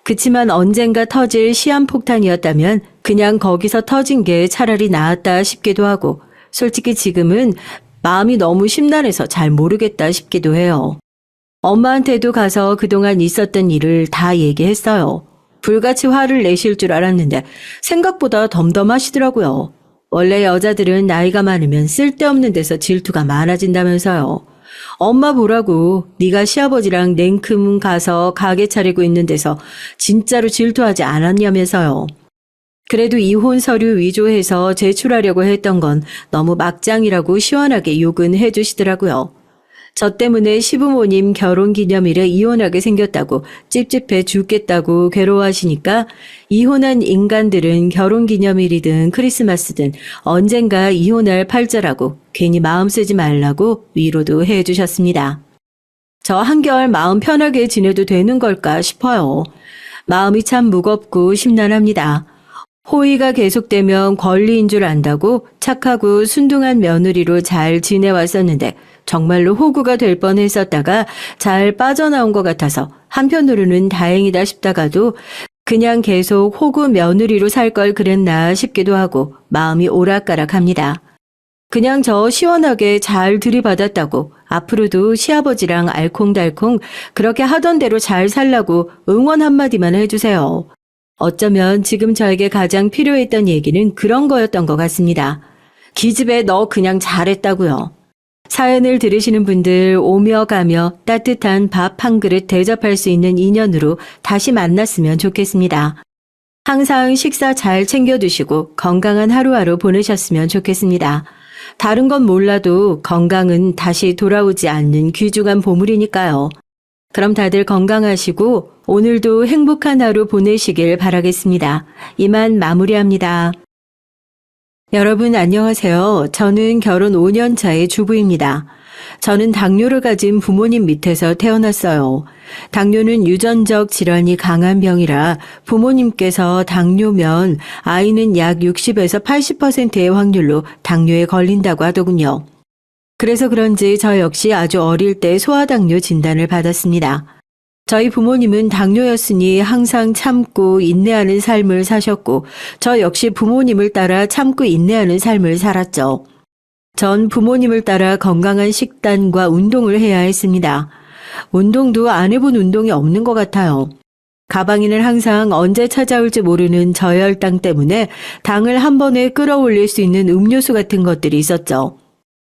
그치만 언젠가 터질 시한폭탄이었다면 그냥 거기서 터진 게 차라리 나았다 싶기도 하고 솔직히 지금은 마음이 너무 심란해서 잘 모르겠다 싶기도 해요. 엄마한테도 가서 그동안 있었던 일을 다 얘기했어요. 불같이 화를 내실 줄 알았는데 생각보다 덤덤하시더라고요. 원래 여자들은 나이가 많으면 쓸데없는 데서 질투가 많아진다면서요. 엄마 보라고 네가 시아버지랑 냉큼 가서 가게 차리고 있는 데서 진짜로 질투하지 않았냐면서요. 그래도 이혼 서류 위조해서 제출하려고 했던 건 너무 막장이라고 시원하게 욕은 해주시더라고요. 저 때문에 시부모님 결혼기념일에 이혼하게 생겼다고 찝찝해 죽겠다고 괴로워하시니까 이혼한 인간들은 결혼기념일이든 크리스마스든 언젠가 이혼할 팔자라고 괜히 마음 쓰지 말라고 위로도 해주셨습니다. 저 한결 마음 편하게 지내도 되는 걸까 싶어요. 마음이 참 무겁고 심란합니다. 호의가 계속되면 권리인 줄 안다고 착하고 순둥한 며느리로 잘 지내왔었는데 정말로 호구가 될 뻔했었다가 잘 빠져나온 것 같아서 한편으로는 다행이다 싶다가도 그냥 계속 호구 며느리로 살 걸 그랬나 싶기도 하고 마음이 오락가락합니다. 그냥 저 시원하게 잘 들이받았다고 앞으로도 시아버지랑 알콩달콩 그렇게 하던 대로 잘 살라고 응원 한마디만 해주세요. 어쩌면 지금 저에게 가장 필요했던 얘기는 그런 거였던 것 같습니다. 기집애 너 그냥 잘했다고요. 사연을 들으시는 분들 오며 가며 따뜻한 밥 한 그릇 대접할 수 있는 인연으로 다시 만났으면 좋겠습니다. 항상 식사 잘 챙겨 드시고 건강한 하루하루 보내셨으면 좋겠습니다. 다른 건 몰라도 건강은 다시 돌아오지 않는 귀중한 보물이니까요. 그럼 다들 건강하시고 오늘도 행복한 하루 보내시길 바라겠습니다. 이만 마무리합니다. 여러분 안녕하세요. 저는 결혼 5년 차의 주부입니다. 저는 당뇨를 가진 부모님 밑에서 태어났어요. 당뇨는 유전적 질환이 강한 병이라 부모님께서 당뇨면 아이는 약 60에서 80%의 확률로 당뇨에 걸린다고 하더군요. 그래서 그런지 저 역시 아주 어릴 때 소아당뇨 진단을 받았습니다. 저희 부모님은 당뇨였으니 항상 참고 인내하는 삶을 사셨고 저 역시 부모님을 따라 참고 인내하는 삶을 살았죠. 전 부모님을 따라 건강한 식단과 운동을 해야 했습니다. 운동도 안 해본 운동이 없는 것 같아요. 가방에는 항상 언제 찾아올지 모르는 저혈당 때문에 당을 한 번에 끌어올릴 수 있는 음료수 같은 것들이 있었죠.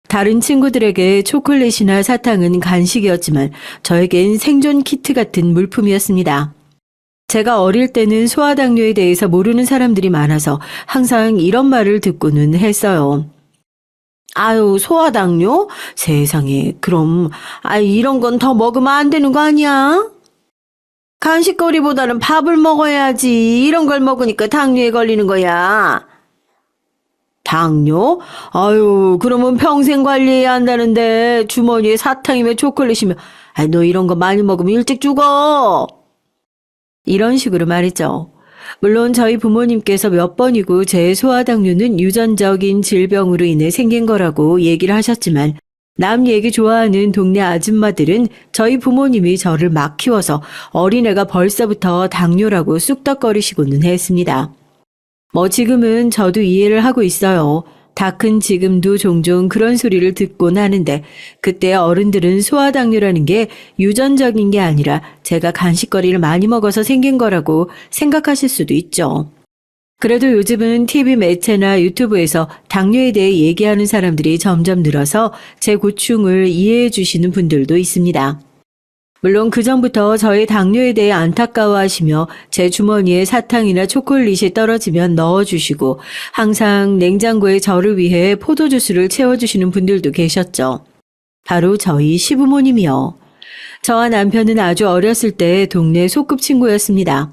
다른 친구들에게 초콜릿이나 사탕은 간식이었지만 저에겐 생존 키트 같은 물품이었습니다. 제가 어릴 때는 소아당뇨에 대해서 모르는 사람들이 많아서 항상 이런 말을 듣고는 했어요. 아유, 소아당뇨? 세상에, 그럼 이런 건 더 먹으면 안 되는 거 아니야? 간식거리보다는 밥을 먹어야지. 이런 걸 먹으니까 당뇨에 걸리는 거야. 당뇨? 아유, 그러면 평생 관리해야 한다는데 주머니에 사탕이며 초콜릿이며 너 이런 거 많이 먹으면 일찍 죽어. 이런 식으로 말이죠. 물론 저희 부모님께서 몇 번이고 제 소아당뇨는 유전적인 질병으로 인해 생긴 거라고 얘기를 하셨지만 남 얘기 좋아하는 동네 아줌마들은 저희 부모님이 저를 막 키워서 어린애가 벌써부터 당뇨라고 쑥덕거리시고는 했습니다. 뭐 지금은 저도 이해를 하고 있어요. 다 큰 지금도 종종 그런 소리를 듣곤 하는데 그때 어른들은 소아당뇨라는 게 유전적인 게 아니라 제가 간식거리를 많이 먹어서 생긴 거라고 생각하실 수도 있죠. 그래도 요즘은 TV 매체나 유튜브에서 당뇨에 대해 얘기하는 사람들이 점점 늘어서 제 고충을 이해해 주시는 분들도 있습니다. 물론 그전부터 저의 당뇨에 대해 안타까워하시며 제 주머니에 사탕이나 초콜릿이 떨어지면 넣어주시고 항상 냉장고에 저를 위해 포도주스를 채워주시는 분들도 계셨죠. 바로 저희 시부모님이요. 저와 남편은 아주 어렸을 때 동네 소꿉친구였습니다.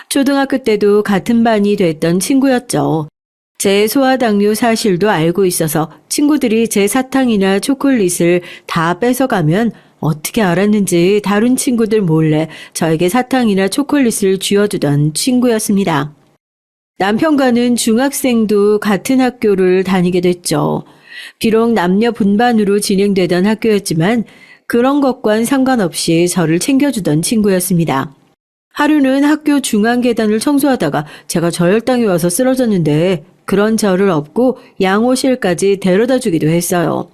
초등학교 때도 같은 반이 됐던 친구였죠. 제 소아당뇨 사실도 알고 있어서 친구들이 제 사탕이나 초콜릿을 다 뺏어가면 어떻게 알았는지 다른 친구들 몰래 저에게 사탕이나 초콜릿을 쥐어주던 친구였습니다. 남편과는 중학생도 같은 학교를 다니게 됐죠. 비록 남녀 분반으로 진행되던 학교였지만 그런 것과는 상관없이 저를 챙겨주던 친구였습니다. 하루는 학교 중앙 계단을 청소하다가 제가 저혈당이 와서 쓰러졌는데 그런 저를 업고 양호실까지 데려다 주기도 했어요.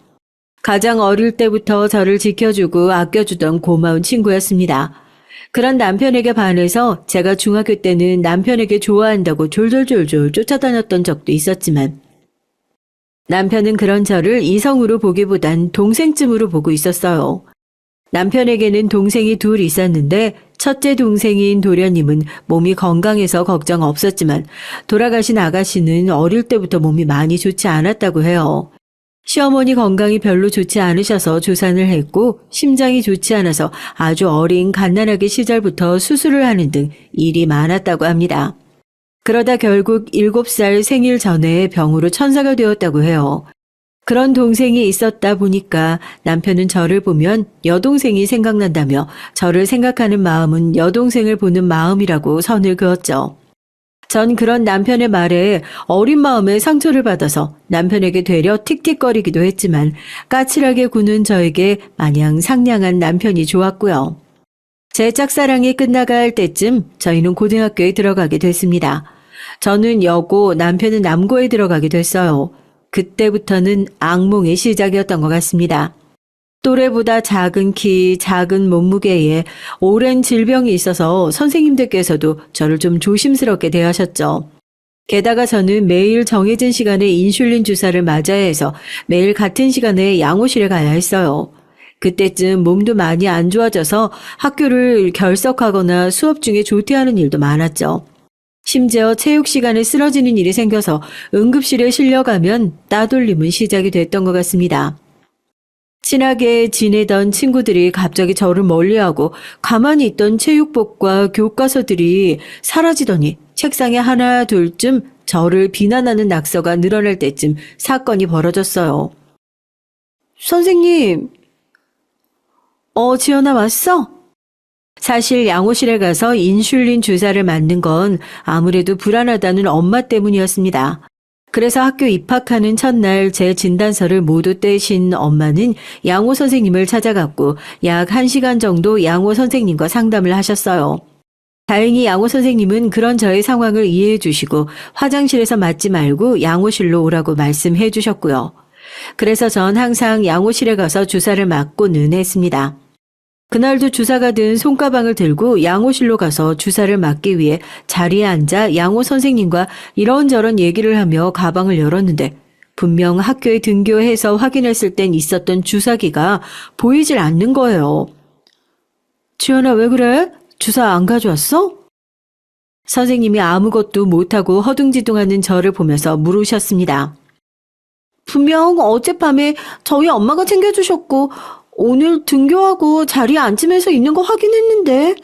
가장 어릴 때부터 저를 지켜주고 아껴주던 고마운 친구였습니다. 그런 남편에게 반해서 제가 중학교 때는 남편에게 좋아한다고 졸졸졸졸 쫓아다녔던 적도 있었지만 남편은 그런 저를 이성으로 보기보단 동생쯤으로 보고 있었어요. 남편에게는 동생이 둘 있었는데 첫째 동생인 도련님은 몸이 건강해서 걱정 없었지만 돌아가신 아가씨는 어릴 때부터 몸이 많이 좋지 않았다고 해요. 시어머니 건강이 별로 좋지 않으셔서 조산을 했고 심장이 좋지 않아서 아주 어린 갓난아기 시절부터 수술을 하는 등 일이 많았다고 합니다. 그러다 결국 7살 생일 전에 병으로 천사가 되었다고 해요. 그런 동생이 있었다 보니까 남편은 저를 보면 여동생이 생각난다며 저를 생각하는 마음은 여동생을 보는 마음이라고 선을 그었죠. 전 그런 남편의 말에 어린 마음에 상처를 받아서 남편에게 되려 틱틱거리기도 했지만 까칠하게 구는 저에게 마냥 상냥한 남편이 좋았고요. 제 짝사랑이 끝나갈 때쯤 저희는 고등학교에 들어가게 됐습니다. 저는 여고, 남편은 남고에 들어가게 됐어요. 그때부터는 악몽의 시작이었던 것 같습니다. 또래보다 작은 키, 작은 몸무게에 오랜 질병이 있어서 선생님들께서도 저를 좀 조심스럽게 대하셨죠. 게다가 저는 매일 정해진 시간에 인슐린 주사를 맞아야 해서 매일 같은 시간에 양호실에 가야 했어요. 그때쯤 몸도 많이 안 좋아져서 학교를 결석하거나 수업 중에 조퇴하는 일도 많았죠. 심지어 체육 시간에 쓰러지는 일이 생겨서 응급실에 실려가면 따돌림은 시작이 됐던 것 같습니다. 친하게 지내던 친구들이 갑자기 저를 멀리하고 가만히 있던 체육복과 교과서들이 사라지더니 책상에 하나 둘쯤 저를 비난하는 낙서가 늘어날 때쯤 사건이 벌어졌어요. 선생님, 지연아 왔어? 사실 양호실에 가서 인슐린 주사를 맞는 건 아무래도 불안하다는 엄마 때문이었습니다. 그래서 학교 입학하는 첫날 제 진단서를 모두 떼신 엄마는 양호 선생님을 찾아갔고 약 1시간 정도 양호 선생님과 상담을 하셨어요. 다행히 양호 선생님은 그런 저의 상황을 이해해 주시고 화장실에서 맞지 말고 양호실로 오라고 말씀해 주셨고요. 그래서 전 항상 양호실에 가서 주사를 맞고는 했습니다. 그날도 주사가 든 손가방을 들고 양호실로 가서 주사를 맞기 위해 자리에 앉아 양호 선생님과 이런저런 얘기를 하며 가방을 열었는데 분명 학교에 등교해서 확인했을 땐 있었던 주사기가 보이질 않는 거예요. 지연아, 왜 그래? 주사 안 가져왔어? 선생님이 아무것도 못하고 허둥지둥하는 저를 보면서 물으셨습니다. 분명 어젯밤에 저희 엄마가 챙겨주셨고 오늘 등교하고 자리에 앉으면서 있는 거 확인했는데.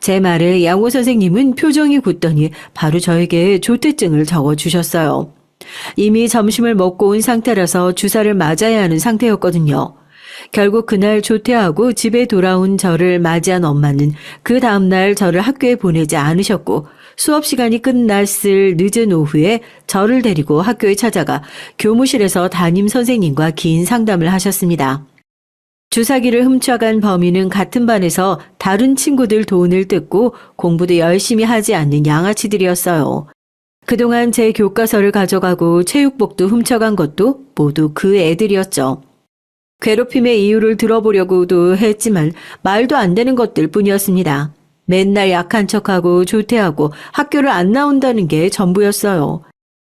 제 말에 양호 선생님은 표정이 굳더니 바로 저에게 조퇴증을 적어주셨어요. 이미 점심을 먹고 온 상태라서 주사를 맞아야 하는 상태였거든요. 결국 그날 조퇴하고 집에 돌아온 저를 맞이한 엄마는 그 다음날 저를 학교에 보내지 않으셨고 수업 시간이 끝났을 늦은 오후에 저를 데리고 학교에 찾아가 교무실에서 담임 선생님과 긴 상담을 하셨습니다. 주사기를 훔쳐간 범인은 같은 반에서 다른 친구들 돈을 뜯고 공부도 열심히 하지 않는 양아치들이었어요. 그동안 제 교과서를 가져가고 체육복도 훔쳐간 것도 모두 그 애들이었죠. 괴롭힘의 이유를 들어보려고도 했지만 말도 안 되는 것들 뿐이었습니다. 맨날 약한 척하고 조퇴하고 학교를 안 나온다는 게 전부였어요.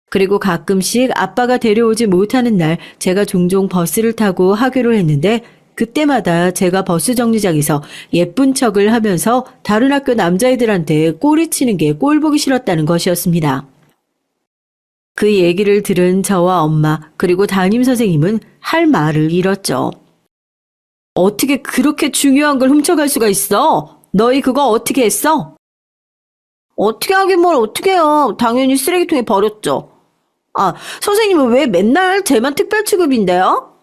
그리고 가끔씩 아빠가 데려오지 못하는 날 제가 종종 버스를 타고 하교를 했는데 그때마다 제가 버스 정류장에서 예쁜 척을 하면서 다른 학교 남자애들한테 꼬리치는 게 꼴보기 싫었다는 것이었습니다. 그 얘기를 들은 저와 엄마 그리고 담임 선생님은 할 말을 잃었죠. 어떻게 그렇게 중요한 걸 훔쳐갈 수가 있어? 너희 그거 어떻게 했어? 어떻게 하긴 뭘 어떻게 해요. 당연히 쓰레기통에 버렸죠. 아, 선생님은 왜 맨날 쟤만 특별 취급인데요?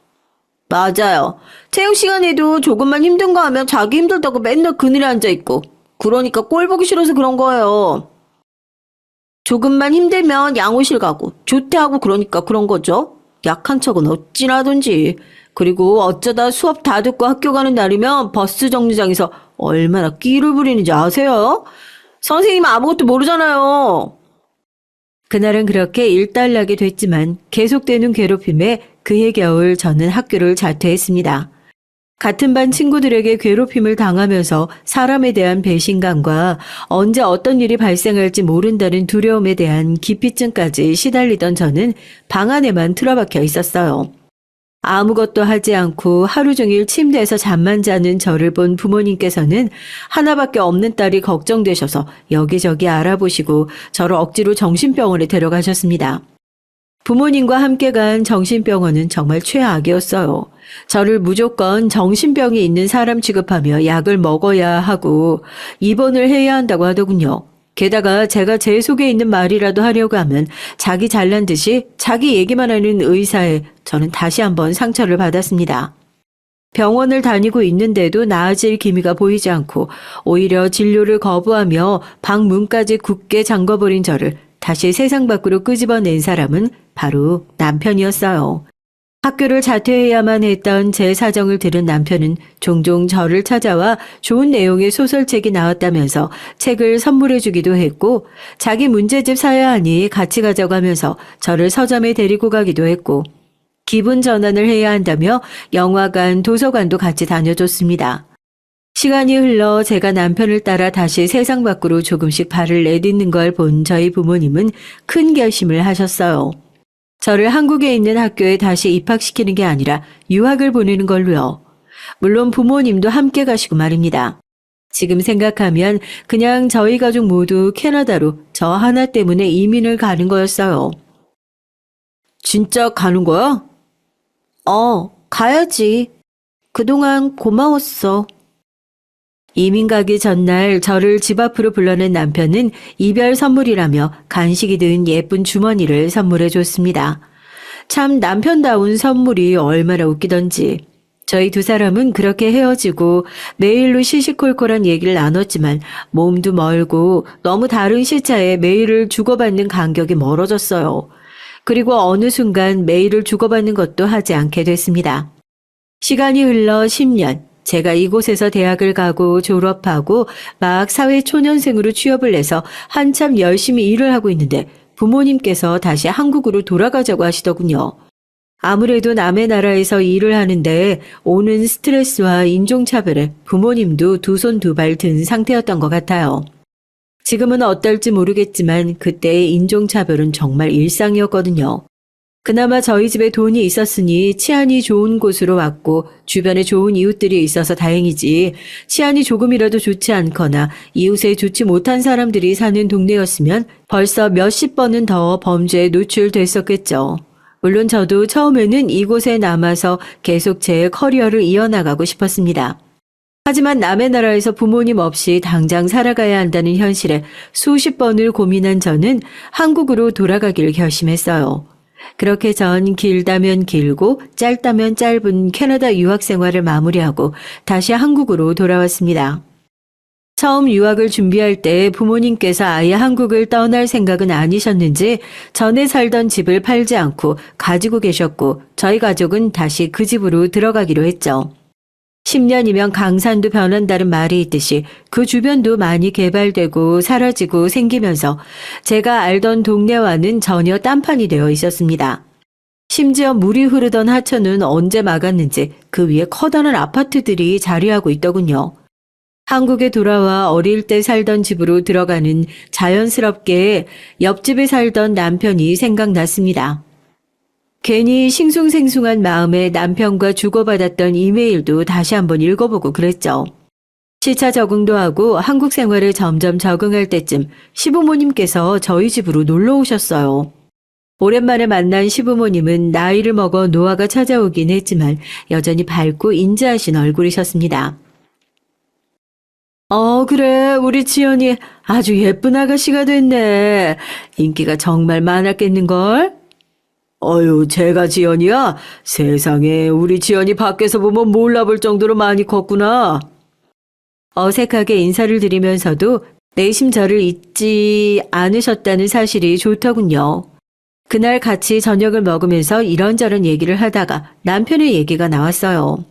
맞아요. 체육 시간에도 조금만 힘든 거 하면 자기 힘들다고 맨날 그늘에 앉아있고. 그러니까 꼴 보기 싫어서 그런 거예요. 조금만 힘들면 양호실 가고 조퇴하고 그러니까 그런 거죠. 약한 척은 어찌나 하든지. 그리고 어쩌다 수업 다 듣고 학교 가는 날이면 버스 정류장에서 얼마나 끼를 부리는지 아세요? 선생님은 아무것도 모르잖아요. 그날은 그렇게 일단락이 됐지만 계속되는 괴롭힘에 그해 겨울 저는 학교를 자퇴했습니다. 같은 반 친구들에게 괴롭힘을 당하면서 사람에 대한 배신감과 언제 어떤 일이 발생할지 모른다는 두려움에 대한 기피증까지 시달리던 저는 방 안에만 틀어박혀 있었어요. 아무것도 하지 않고 하루 종일 침대에서 잠만 자는 저를 본 부모님께서는 하나밖에 없는 딸이 걱정되셔서 여기저기 알아보시고 저를 억지로 정신병원에 데려가셨습니다. 부모님과 함께 간 정신병원은 정말 최악이었어요. 저를 무조건 정신병이 있는 사람 취급하며 약을 먹어야 하고 입원을 해야 한다고 하더군요. 게다가 제가 제 속에 있는 말이라도 하려고 하면 자기 잘난 듯이 자기 얘기만 하는 의사에 저는 다시 한번 상처를 받았습니다. 병원을 다니고 있는데도 나아질 기미가 보이지 않고 오히려 진료를 거부하며 방 문까지 굳게 잠궈버린 저를 다시 세상 밖으로 끄집어낸 사람은 바로 남편이었어요. 학교를 자퇴해야만 했던 제 사정을 들은 남편은 종종 저를 찾아와 좋은 내용의 소설책이 나왔다면서 책을 선물해 주기도 했고 자기 문제집 사야 하니 같이 가자고 하면서 저를 서점에 데리고 가기도 했고 기분 전환을 해야 한다며 영화관, 도서관도 같이 다녀줬습니다. 시간이 흘러 제가 남편을 따라 다시 세상 밖으로 조금씩 발을 내딛는 걸 본 저희 부모님은 큰 결심을 하셨어요. 저를 한국에 있는 학교에 다시 입학시키는 게 아니라 유학을 보내는 걸로요. 물론 부모님도 함께 가시고 말입니다. 지금 생각하면 그냥 저희 가족 모두 캐나다로 저 하나 때문에 이민을 가는 거였어요. 진짜 가는 거야? 가야지. 그동안 고마웠어. 이민 가기 전날 저를 집 앞으로 불러낸 남편은 이별 선물이라며 간식이 든 예쁜 주머니를 선물해 줬습니다. 참 남편다운 선물이 얼마나 웃기던지. 저희 두 사람은 그렇게 헤어지고 메일로 시시콜콜한 얘기를 나눴지만 몸도 멀고 너무 다른 시차에 메일을 주고받는 간격이 멀어졌어요. 그리고 어느 순간 메일을 주고받는 것도 하지 않게 됐습니다. 시간이 흘러 10년. 제가 이곳에서 대학을 가고 졸업하고 막 사회초년생으로 취업을 해서 한참 열심히 일을 하고 있는데 부모님께서 다시 한국으로 돌아가자고 하시더군요. 아무래도 남의 나라에서 일을 하는데 오는 스트레스와 인종차별에 부모님도 두 손 두 발 든 상태였던 것 같아요. 지금은 어떨지 모르겠지만 그때의 인종차별은 정말 일상이었거든요. 그나마 저희 집에 돈이 있었으니 치안이 좋은 곳으로 왔고 주변에 좋은 이웃들이 있어서 다행이지 치안이 조금이라도 좋지 않거나 이웃에 좋지 못한 사람들이 사는 동네였으면 벌써 몇십 번은 더 범죄에 노출됐었겠죠. 물론 저도 처음에는 이곳에 남아서 계속 제 커리어를 이어나가고 싶었습니다. 하지만 남의 나라에서 부모님 없이 당장 살아가야 한다는 현실에 수십 번을 고민한 저는 한국으로 돌아가기를 결심했어요. 그렇게 전 길다면 길고 짧다면 짧은 캐나다 유학 생활을 마무리하고 다시 한국으로 돌아왔습니다. 처음 유학을 준비할 때 부모님께서 아예 한국을 떠날 생각은 아니셨는지 전에 살던 집을 팔지 않고 가지고 계셨고 저희 가족은 다시 그 집으로 들어가기로 했죠. 10년이면 강산도 변한다는 말이 있듯이 그 주변도 많이 개발되고 사라지고 생기면서 제가 알던 동네와는 전혀 딴판이 되어 있었습니다. 심지어 물이 흐르던 하천은 언제 막았는지 그 위에 커다란 아파트들이 자리하고 있더군요. 한국에 돌아와 어릴 때 살던 집으로 들어가는 자연스럽게 옆집에 살던 남편이 생각났습니다. 괜히 싱숭생숭한 마음에 남편과 주고받았던 이메일도 다시 한번 읽어보고 그랬죠. 시차 적응도 하고 한국 생활에 점점 적응할 때쯤 시부모님께서 저희 집으로 놀러 오셨어요. 오랜만에 만난 시부모님은 나이를 먹어 노화가 찾아오긴 했지만 여전히 밝고 인자하신 얼굴이셨습니다. 그래. 우리 지연이 아주 예쁜 아가씨가 됐네. 인기가 정말 많았겠는걸? 어휴, 제가 지연이야? 세상에, 우리 지연이 밖에서 보면 몰라볼 정도로 많이 컸구나. 어색하게 인사를 드리면서도 내심 저를 잊지 않으셨다는 사실이 좋더군요. 그날 같이 저녁을 먹으면서 이런저런 얘기를 하다가 남편의 얘기가 나왔어요.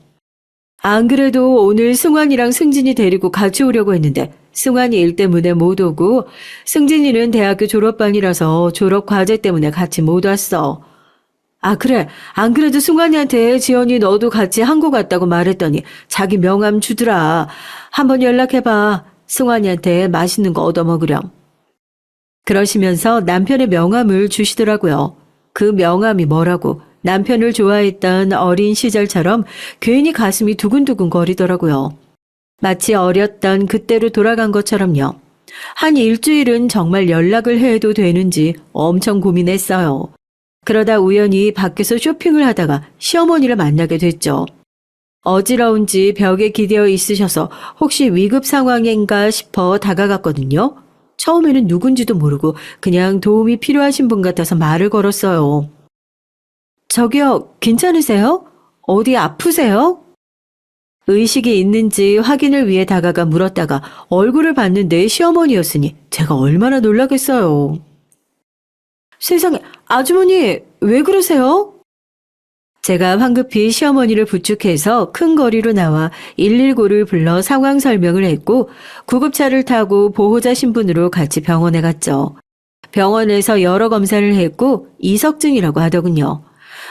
안 그래도 오늘 승환이랑 승진이 데리고 같이 오려고 했는데 승환이 일 때문에 못 오고 승진이는 대학교 졸업반이라서 졸업 과제 때문에 같이 못 왔어. 아, 그래. 안 그래도 승환이한테 지연이 너도 같이 한국 갔다고 말했더니 자기 명함 주더라. 한번 연락해봐. 승환이한테 맛있는 거 얻어먹으렴. 그러시면서 남편의 명함을 주시더라고요. 그 명함이 뭐라고 남편을 좋아했던 어린 시절처럼 괜히 가슴이 두근두근 거리더라고요. 마치 어렸던 그때로 돌아간 것처럼요. 한 일주일은 정말 연락을 해도 되는지 엄청 고민했어요. 그러다 우연히 밖에서 쇼핑을 하다가 시어머니를 만나게 됐죠. 어지러운지 벽에 기대어 있으셔서 혹시 위급 상황인가 싶어 다가갔거든요. 처음에는 누군지도 모르고 그냥 도움이 필요하신 분 같아서 말을 걸었어요. 저기요, 괜찮으세요? 어디 아프세요? 의식이 있는지 확인을 위해 다가가 물었다가 얼굴을 봤는데 시어머니였으니 제가 얼마나 놀라겠어요. 세상에, 아주머니, 왜 그러세요? 제가 황급히 시어머니를 부축해서 큰 거리로 나와 119를 불러 상황 설명을 했고 구급차를 타고 보호자 신분으로 같이 병원에 갔죠. 병원에서 여러 검사를 했고 이석증이라고 하더군요.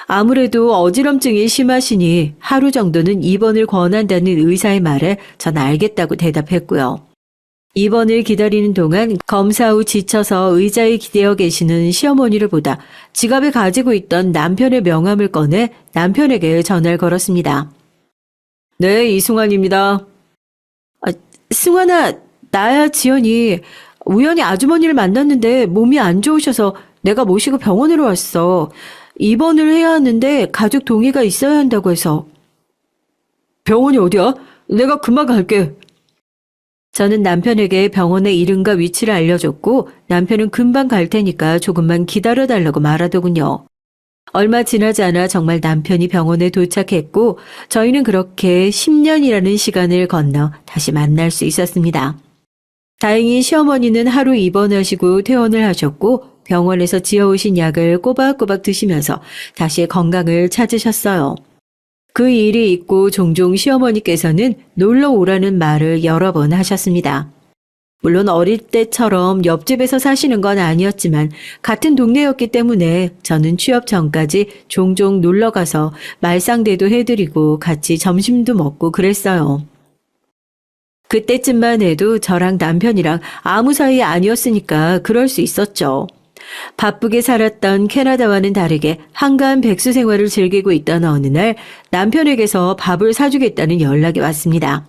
아무래도 어지럼증이 심하시니 하루 정도는 입원을 권한다는 의사의 말에 전 알겠다고 대답했고요. 입원을 기다리는 동안 검사 후 지쳐서 의자에 기대어 계시는 시어머니를 보다 지갑에 가지고 있던 남편의 명함을 꺼내 남편에게 전화를 걸었습니다. 네, 이승환입니다. 승환아, 나야 지연이. 우연히 아주머니를 만났는데 몸이 안 좋으셔서 내가 모시고 병원으로 왔어. 입원을 해야 하는데 가족 동의가 있어야 한다고 해서. 병원이 어디야? 내가 금방 갈게. 저는 남편에게 병원의 이름과 위치를 알려줬고 남편은 금방 갈 테니까 조금만 기다려달라고 말하더군요. 얼마 지나지 않아 정말 남편이 병원에 도착했고 저희는 그렇게 10년이라는 시간을 건너 다시 만날 수 있었습니다. 다행히 시어머니는 하루 입원하시고 퇴원을 하셨고 병원에서 지어오신 약을 꼬박꼬박 드시면서 다시 건강을 찾으셨어요. 그 일이 있고 종종 시어머니께서는 놀러 오라는 말을 여러 번 하셨습니다. 물론 어릴 때처럼 옆집에서 사시는 건 아니었지만 같은 동네였기 때문에 저는 취업 전까지 종종 놀러 가서 말상대도 해드리고 같이 점심도 먹고 그랬어요. 그때쯤만 해도 저랑 남편이랑 아무 사이 아니었으니까 그럴 수 있었죠. 바쁘게 살았던 캐나다와는 다르게 한가한 백수 생활을 즐기고 있던 어느 날 남편에게서 밥을 사주겠다는 연락이 왔습니다.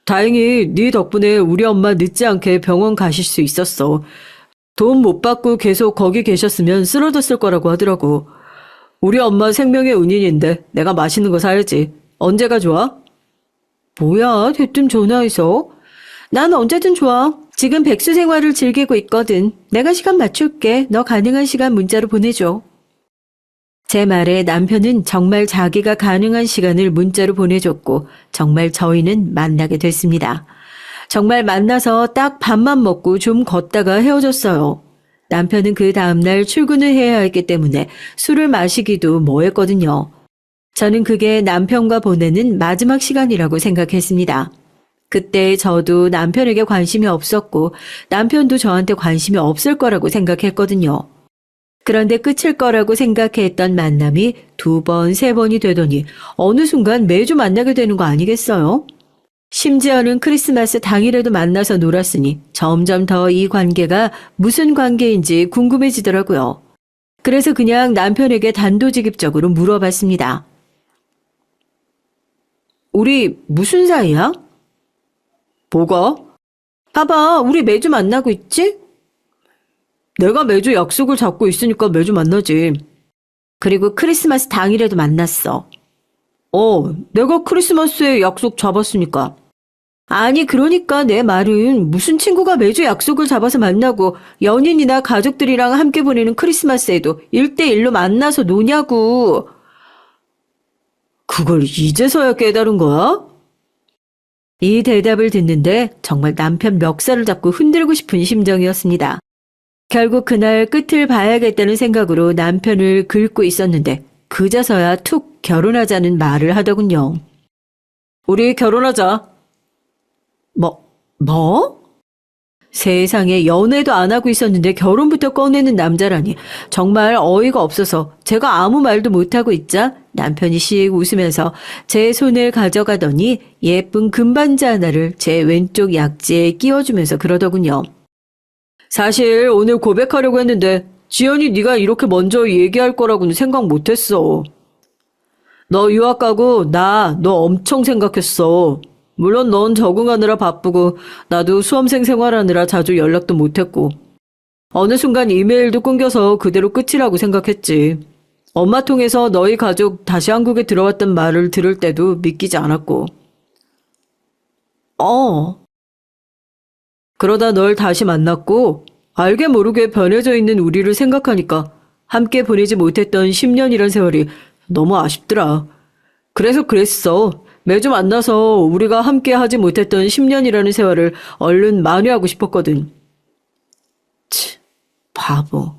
다행히 네 덕분에 우리 엄마 늦지 않게 병원 가실 수 있었어. 돈 못 받고 계속 거기 계셨으면 쓰러졌을 거라고 하더라고. 우리 엄마 생명의 은인인데 내가 맛있는 거 사야지. 언제가 좋아? 뭐야, 대뜸 전화해서. 난 언제든 좋아. 지금 백수 생활을 즐기고 있거든. 내가 시간 맞출게. 너 가능한 시간 문자로 보내줘. 제 말에 남편은 정말 자기가 가능한 시간을 문자로 보내줬고 정말 저희는 만나게 됐습니다. 정말 만나서 딱 밥만 먹고 좀 걷다가 헤어졌어요. 남편은 그 다음날 출근을 해야 했기 때문에 술을 마시기도 뭐했거든요. 저는 그게 남편과 보내는 마지막 시간이라고 생각했습니다. 그때 저도 남편에게 관심이 없었고 남편도 저한테 관심이 없을 거라고 생각했거든요. 그런데 끝일 거라고 생각했던 만남이 2번, 3번이 되더니 어느 순간 매주 만나게 되는 거 아니겠어요? 심지어는 크리스마스 당일에도 만나서 놀았으니 점점 더 이 관계가 무슨 관계인지 궁금해지더라고요. 그래서 그냥 남편에게 단도직입적으로 물어봤습니다. 우리 무슨 사이야? 뭐가? 봐봐, 우리 매주 만나고 있지? 내가 매주 약속을 잡고 있으니까 매주 만나지. 그리고 크리스마스 당일에도 만났어. 내가 크리스마스에 약속 잡았으니까. 아니, 그러니까 내 말은 무슨 친구가 매주 약속을 잡아서 만나고 연인이나 가족들이랑 함께 보내는 크리스마스에도 1대1로 만나서 노냐고. 그걸 이제서야 깨달은 거야? 이 대답을 듣는데 정말 남편 멱살을 잡고 흔들고 싶은 심정이었습니다. 결국 그날 끝을 봐야겠다는 생각으로 남편을 긁고 있었는데 그제서야 툭 결혼하자는 말을 하더군요. 우리 결혼하자. 뭐? 세상에 연애도 안 하고 있었는데 결혼부터 꺼내는 남자라니 정말 어이가 없어서 제가 아무 말도 못하고 있자 남편이 씩 웃으면서 제 손을 가져가더니 예쁜 금반지 하나를 제 왼쪽 약지에 끼워주면서 그러더군요. 사실 오늘 고백하려고 했는데 지연이 네가 이렇게 먼저 얘기할 거라고는 생각 못했어. 너 유학 가고 나 너 엄청 생각했어. 물론 넌 적응하느라 바쁘고 나도 수험생 생활하느라 자주 연락도 못했고 어느 순간 이메일도 끊겨서 그대로 끝이라고 생각했지. 엄마 통해서 너희 가족 다시 한국에 들어왔단 말을 들을 때도 믿기지 않았고. 그러다 널 다시 만났고 알게 모르게 변해져 있는 우리를 생각하니까 함께 보내지 못했던 10년이란 세월이 너무 아쉽더라. 그래서 그랬어. 매주 만나서 우리가 함께 하지 못했던 10년이라는 세월을 얼른 만회하고 싶었거든. 바보.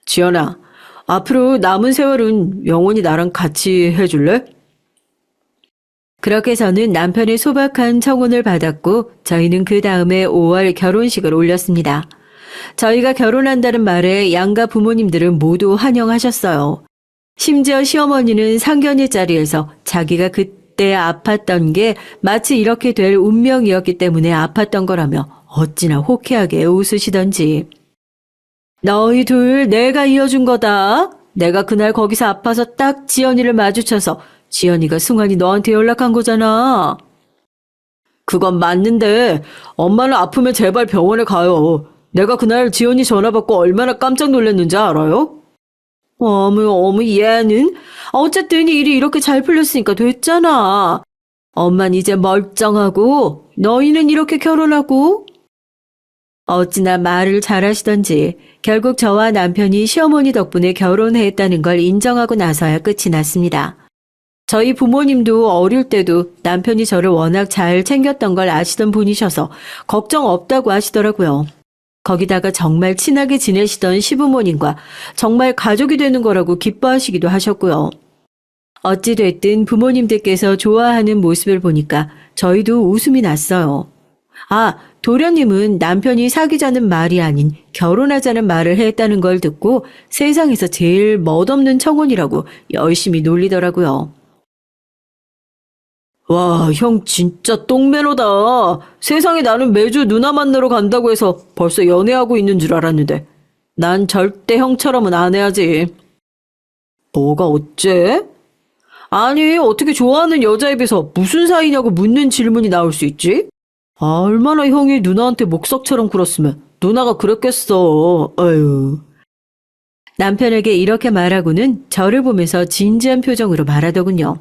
지연아, 앞으로 남은 세월은 영원히 나랑 같이 해줄래? 그렇게 저는 남편의 소박한 청혼을 받았고 저희는 그 다음에 5월 결혼식을 올렸습니다. 저희가 결혼한다는 말에 양가 부모님들은 모두 환영하셨어요. 심지어 시어머니는 상견례 자리에서 자기가 그때 아팠던 게 마치 이렇게 될 운명이었기 때문에 아팠던 거라며 어찌나 호쾌하게 웃으시던지. 너희 둘 내가 이어준 거다. 내가 그날 거기서 아파서 딱 지연이를 마주쳐서 지연이가 승환이 너한테 연락한 거잖아. 그건 맞는데 엄마는 아프면 제발 병원에 가요. 내가 그날 지연이 전화 받고 얼마나 깜짝 놀랐는지 알아요? 어머 얘는 어쨌든 일이 이렇게 잘 풀렸으니까 됐잖아. 엄만 이제 멀쩡하고 너희는 이렇게 결혼하고. 어찌나 말을 잘하시던지 결국 저와 남편이 시어머니 덕분에 결혼했다는 걸 인정하고 나서야 끝이 났습니다. 저희 부모님도 어릴 때도 남편이 저를 워낙 잘 챙겼던 걸 아시던 분이셔서 걱정 없다고 하시더라고요. 거기다가 정말 친하게 지내시던 시부모님과 정말 가족이 되는 거라고 기뻐하시기도 하셨고요. 어찌됐든 부모님들께서 좋아하는 모습을 보니까 저희도 웃음이 났어요. 도련님은 남편이 사귀자는 말이 아닌 결혼하자는 말을 했다는 걸 듣고 세상에서 제일 멋없는 청혼이라고 열심히 놀리더라고요. 와, 형 진짜 똥매너다. 세상에 나는 매주 누나 만나러 간다고 해서 벌써 연애하고 있는 줄 알았는데 난 절대 형처럼은 안 해야지. 뭐가 어째? 아니, 어떻게 좋아하는 여자 입에서 무슨 사이냐고 묻는 질문이 나올 수 있지? 얼마나 형이 누나한테 목석처럼 굴었으면 누나가 그랬겠어. 아유. 남편에게 이렇게 말하고는 저를 보면서 진지한 표정으로 말하더군요.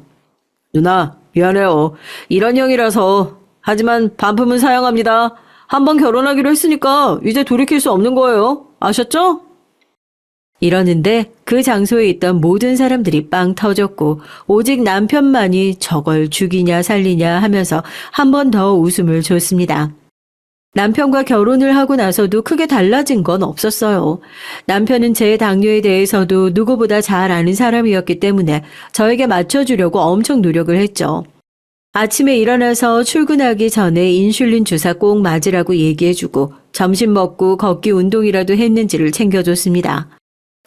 누나, 미안해요. 이런 형이라서. 하지만 반품은 사양합니다. 한번 결혼하기로 했으니까 이제 돌이킬 수 없는 거예요. 아셨죠? 이러는데 그 장소에 있던 모든 사람들이 빵 터졌고 오직 남편만이 저걸 죽이냐 살리냐 하면서 한 번 더 웃음을 줬습니다. 남편과 결혼을 하고 나서도 크게 달라진 건 없었어요. 남편은 제 당뇨에 대해서도 누구보다 잘 아는 사람이었기 때문에 저에게 맞춰주려고 엄청 노력을 했죠. 아침에 일어나서 출근하기 전에 인슐린 주사 꼭 맞으라고 얘기해주고 점심 먹고 걷기 운동이라도 했는지를 챙겨줬습니다.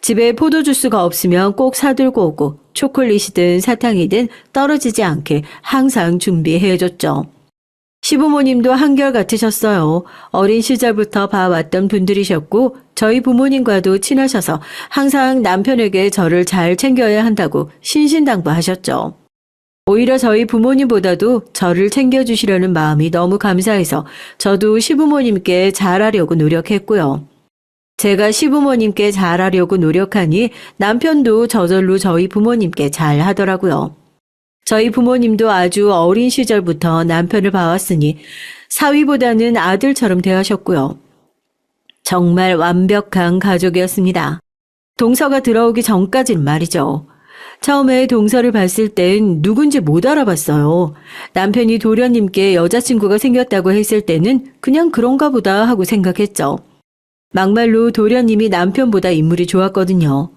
집에 포도주스가 없으면 꼭 사들고 오고 초콜릿이든 사탕이든 떨어지지 않게 항상 준비해줬죠. 시부모님도 한결같으셨어요. 어린 시절부터 봐왔던 분들이셨고 저희 부모님과도 친하셔서 항상 남편에게 저를 잘 챙겨야 한다고 신신당부하셨죠. 오히려 저희 부모님보다도 저를 챙겨주시려는 마음이 너무 감사해서 저도 시부모님께 잘하려고 노력했고요. 제가 시부모님께 잘하려고 노력하니 남편도 저절로 저희 부모님께 잘하더라고요. 저희 부모님도 아주 어린 시절부터 남편을 봐왔으니 사위보다는 아들처럼 대하셨고요. 정말 완벽한 가족이었습니다. 동서가 들어오기 전까진 말이죠. 처음에 동서를 봤을 땐 누군지 못 알아봤어요. 남편이 도련님께 여자친구가 생겼다고 했을 때는 그냥 그런가 보다 하고 생각했죠. 막말로 도련님이 남편보다 인물이 좋았거든요.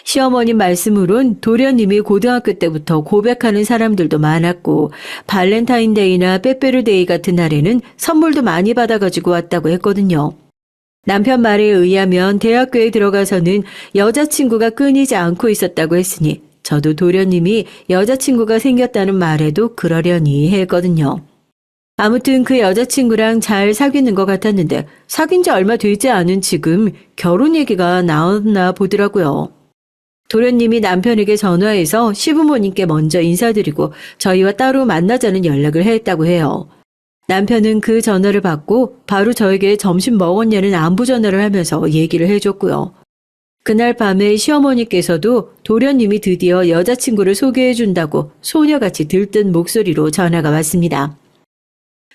시어머님 말씀으론 도련님이 고등학교 때부터 고백하는 사람들도 많았고 발렌타인데이나 빼빼로데이 같은 날에는 선물도 많이 받아가지고 왔다고 했거든요. 남편 말에 의하면 대학교에 들어가서는 여자친구가 끊이지 않고 있었다고 했으니 저도 도련님이 여자친구가 생겼다는 말에도 그러려니 했거든요. 아무튼 그 여자친구랑 잘 사귀는 것 같았는데 사귄 지 얼마 되지 않은 지금 결혼 얘기가 나왔나 보더라고요. 도련님이 남편에게 전화해서 시부모님께 먼저 인사드리고 저희와 따로 만나자는 연락을 했다고 해요. 남편은 그 전화를 받고 바로 저에게 점심 먹었냐는 안부 전화를 하면서 얘기를 해줬고요. 그날 밤에 시어머니께서도 도련님이 드디어 여자친구를 소개해준다고 소녀같이 들뜬 목소리로 전화가 왔습니다.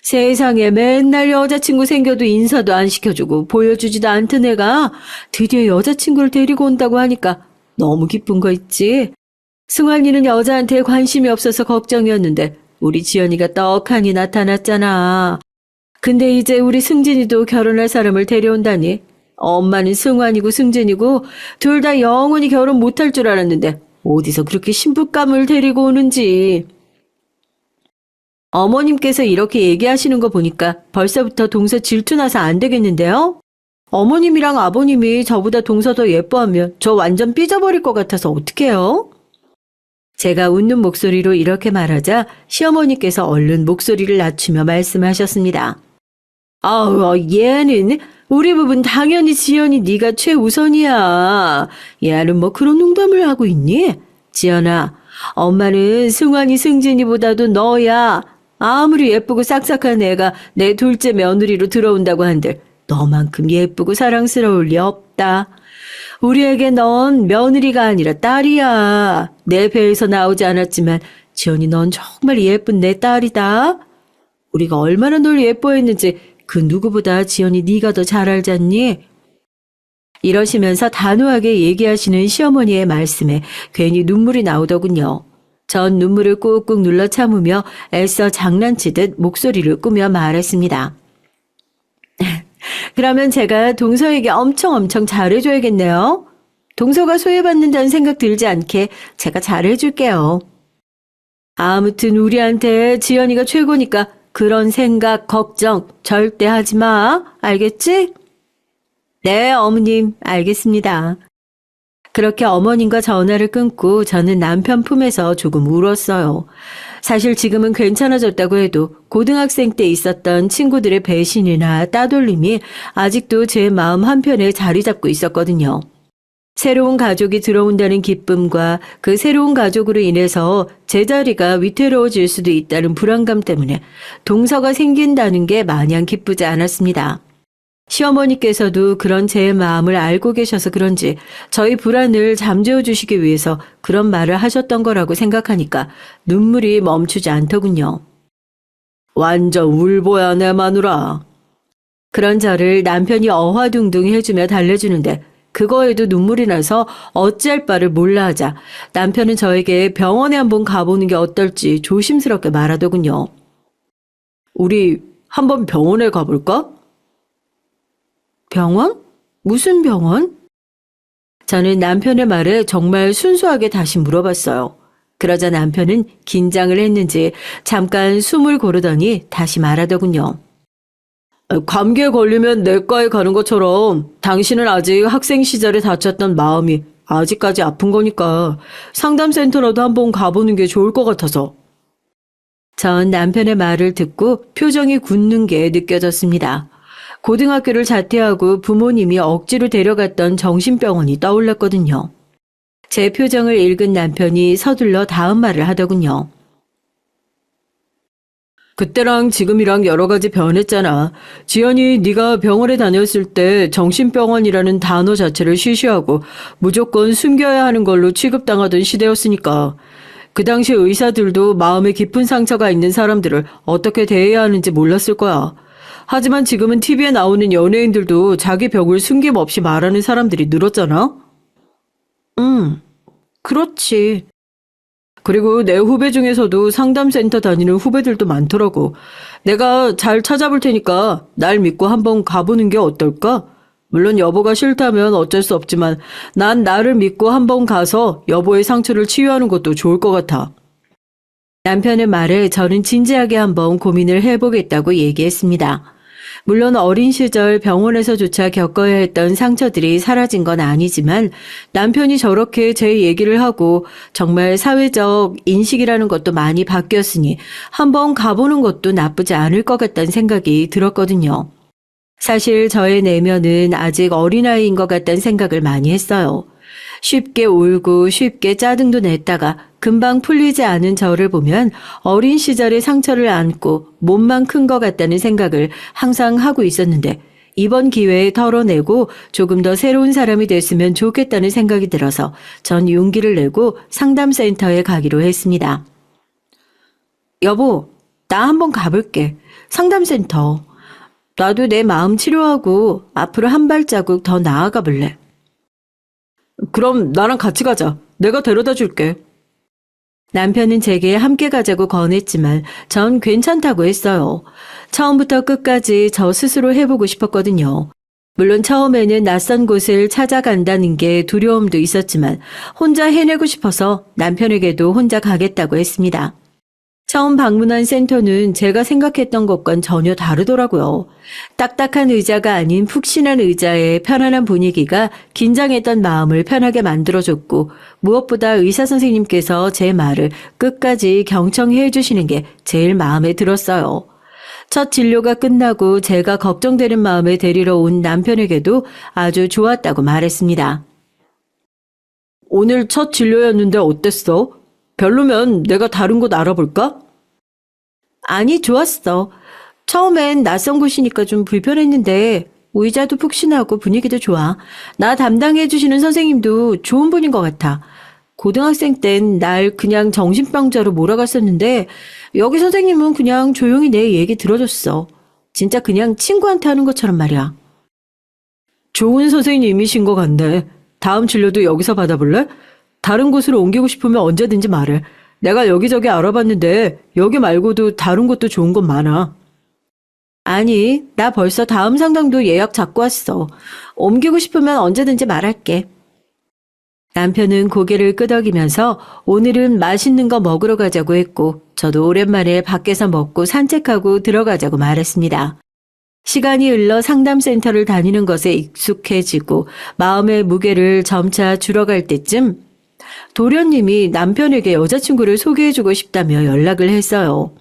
세상에 맨날 여자친구 생겨도 인사도 안 시켜주고 보여주지도 않던 애가 드디어 여자친구를 데리고 온다고 하니까 너무 기쁜 거 있지. 승환이는 여자한테 관심이 없어서 걱정이었는데 우리 지연이가 떡하니 나타났잖아. 근데 이제 우리 승진이도 결혼할 사람을 데려온다니. 엄마는 승환이고 승진이고 둘 다 영원히 결혼 못할 줄 알았는데 어디서 그렇게 신부감을 데리고 오는지. 어머님께서 이렇게 얘기하시는 거 보니까 벌써부터 동서 질투나서 안 되겠는데요? 어머님이랑 아버님이 저보다 동서 더 예뻐하면 저 완전 삐져버릴 것 같아서 어떡해요? 제가 웃는 목소리로 이렇게 말하자 시어머니께서 얼른 목소리를 낮추며 말씀하셨습니다. 아우, 얘는 우리 부분 당연히 지연이 네가 최우선이야. 얘는 뭐 그런 농담을 하고 있니? 지연아, 엄마는 승환이 승진이보다도 너야. 아무리 예쁘고 싹싹한 애가 내 둘째 며느리로 들어온다고 한들 너만큼 예쁘고 사랑스러울 리 없다. 우리에게 넌 며느리가 아니라 딸이야. 내 배에서 나오지 않았지만 지연이 넌 정말 예쁜 내 딸이다. 우리가 얼마나 널 예뻐했는지 그 누구보다 지연이 네가 더 잘 알잖니? 이러시면서 단호하게 얘기하시는 시어머니의 말씀에 괜히 눈물이 나오더군요. 전 눈물을 꾹꾹 눌러 참으며 애써 장난치듯 목소리를 꾸며 말했습니다. 그러면 제가 동서에게 엄청 잘해줘야겠네요. 동서가 소외받는다는 생각 들지 않게 제가 잘해줄게요. 아무튼 우리한테 지연이가 최고니까 그런 생각, 걱정 절대 하지 마. 알겠지? 네, 어머님, 알겠습니다. 그렇게 어머님과 전화를 끊고 저는 남편 품에서 조금 울었어요. 사실 지금은 괜찮아졌다고 해도 고등학생 때 있었던 친구들의 배신이나 따돌림이 아직도 제 마음 한편에 자리 잡고 있었거든요. 새로운 가족이 들어온다는 기쁨과 그 새로운 가족으로 인해서 제 자리가 위태로워질 수도 있다는 불안감 때문에 동서가 생긴다는 게 마냥 기쁘지 않았습니다. 시어머니께서도 그런 제 마음을 알고 계셔서 그런지 저희 불안을 잠재워 주시기 위해서 그런 말을 하셨던 거라고 생각하니까 눈물이 멈추지 않더군요. 완전 울보야, 내 마누라. 그런 저를 남편이 어화둥둥 해주며 달래주는데 그거에도 눈물이 나서 어찌할 바를 몰라 하자 남편은 저에게 병원에 한번 가보는 게 어떨지 조심스럽게 말하더군요. 우리 한번 병원에 가볼까? 병원? 무슨 병원? 저는 남편의 말에 정말 순수하게 다시 물어봤어요. 그러자 남편은 긴장을 했는지 잠깐 숨을 고르더니 다시 말하더군요. 감기에 걸리면 내과에 가는 것처럼 당신은 아직 학생 시절에 다쳤던 마음이 아직까지 아픈 거니까 상담센터라도 한번 가보는 게 좋을 것 같아서. 전 남편의 말을 듣고 표정이 굳는 게 느껴졌습니다. 고등학교를 자퇴하고 부모님이 억지로 데려갔던 정신병원이 떠올랐거든요. 제 표정을 읽은 남편이 서둘러 다음 말을 하더군요. 그때랑 지금이랑 여러 가지 변했잖아. 지연이 네가 병원에 다녔을 때 정신병원이라는 단어 자체를 쉬쉬하고 무조건 숨겨야 하는 걸로 취급당하던 시대였으니까. 그 당시 의사들도 마음에 깊은 상처가 있는 사람들을 어떻게 대해야 하는지 몰랐을 거야. 하지만 지금은 TV에 나오는 연예인들도 자기 벽을 숨김없이 말하는 사람들이 늘었잖아? 그렇지. 그리고 내 후배 중에서도 상담센터 다니는 후배들도 많더라고. 내가 잘 찾아볼 테니까 날 믿고 한번 가보는 게 어떨까? 물론 여보가 싫다면 어쩔 수 없지만 난 나를 믿고 한번 가서 여보의 상처를 치유하는 것도 좋을 것 같아. 남편의 말에 저는 진지하게 한번 고민을 해보겠다고 얘기했습니다. 물론 어린 시절 병원에서조차 겪어야 했던 상처들이 사라진 건 아니지만 남편이 저렇게 제 얘기를 하고 정말 사회적 인식이라는 것도 많이 바뀌었으니 한번 가보는 것도 나쁘지 않을 것 같다는 생각이 들었거든요. 사실 저의 내면은 아직 어린아이인 것 같다는 생각을 많이 했어요. 쉽게 울고 쉽게 짜증도 냈다가 금방 풀리지 않은 저를 보면 어린 시절의 상처를 안고 몸만 큰 것 같다는 생각을 항상 하고 있었는데 이번 기회에 털어내고 조금 더 새로운 사람이 됐으면 좋겠다는 생각이 들어서 전 용기를 내고 상담센터에 가기로 했습니다. 여보, 나 한번 가볼게. 상담센터. 나도 내 마음 치료하고 앞으로 한 발자국 더 나아가 볼래. 그럼 나랑 같이 가자. 내가 데려다 줄게. 남편은 제게 함께 가자고 권했지만 전 괜찮다고 했어요. 처음부터 끝까지 저 스스로 해보고 싶었거든요. 물론 처음에는 낯선 곳을 찾아간다는 게 두려움도 있었지만 혼자 해내고 싶어서 남편에게도 혼자 가겠다고 했습니다. 처음 방문한 센터는 제가 생각했던 것과는 전혀 다르더라고요. 딱딱한 의자가 아닌 푹신한 의자에 편안한 분위기가 긴장했던 마음을 편하게 만들어줬고 무엇보다 의사 선생님께서 제 말을 끝까지 경청해 주시는 게 제일 마음에 들었어요. 첫 진료가 끝나고 제가 걱정되는 마음에 데리러 온 남편에게도 아주 좋았다고 말했습니다. 오늘 첫 진료였는데 어땠어? 별로면 내가 다른 곳 알아볼까? 아니, 좋았어. 처음엔 낯선 곳이니까 좀 불편했는데 의자도 푹신하고 분위기도 좋아. 나 담당해 주시는 선생님도 좋은 분인 것 같아. 고등학생 땐 날 그냥 정신병자로 몰아갔었는데 여기 선생님은 그냥 조용히 내 얘기 들어줬어. 진짜 그냥 친구한테 하는 것처럼 말이야. 좋은 선생님이신 것 같네. 다음 진료도 여기서 받아볼래? 다른 곳으로 옮기고 싶으면 언제든지 말해. 내가 여기저기 알아봤는데 여기 말고도 다른 곳도 좋은 곳 많아. 아니, 나 벌써 다음 상담도 예약 잡고 왔어. 옮기고 싶으면 언제든지 말할게. 남편은 고개를 끄덕이면서 오늘은 맛있는 거 먹으러 가자고 했고 저도 오랜만에 밖에서 먹고 산책하고 들어가자고 말했습니다. 시간이 흘러 상담센터를 다니는 것에 익숙해지고 마음의 무게를 점차 줄어갈 때쯤 도련님이 남편에게 여자친구를 소개해주고 싶다며 연락을 했어요.